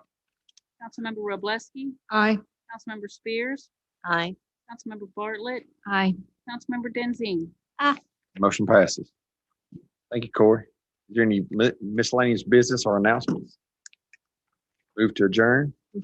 Councilmember Wroblewski, Aye. Councilmember Spears, Aye. Councilmember Bartlett, Aye. Councilmember DENZINE. Motion passes. Thank you, Corey. Is there any miscellaneous business or announcements? Move to adjourn.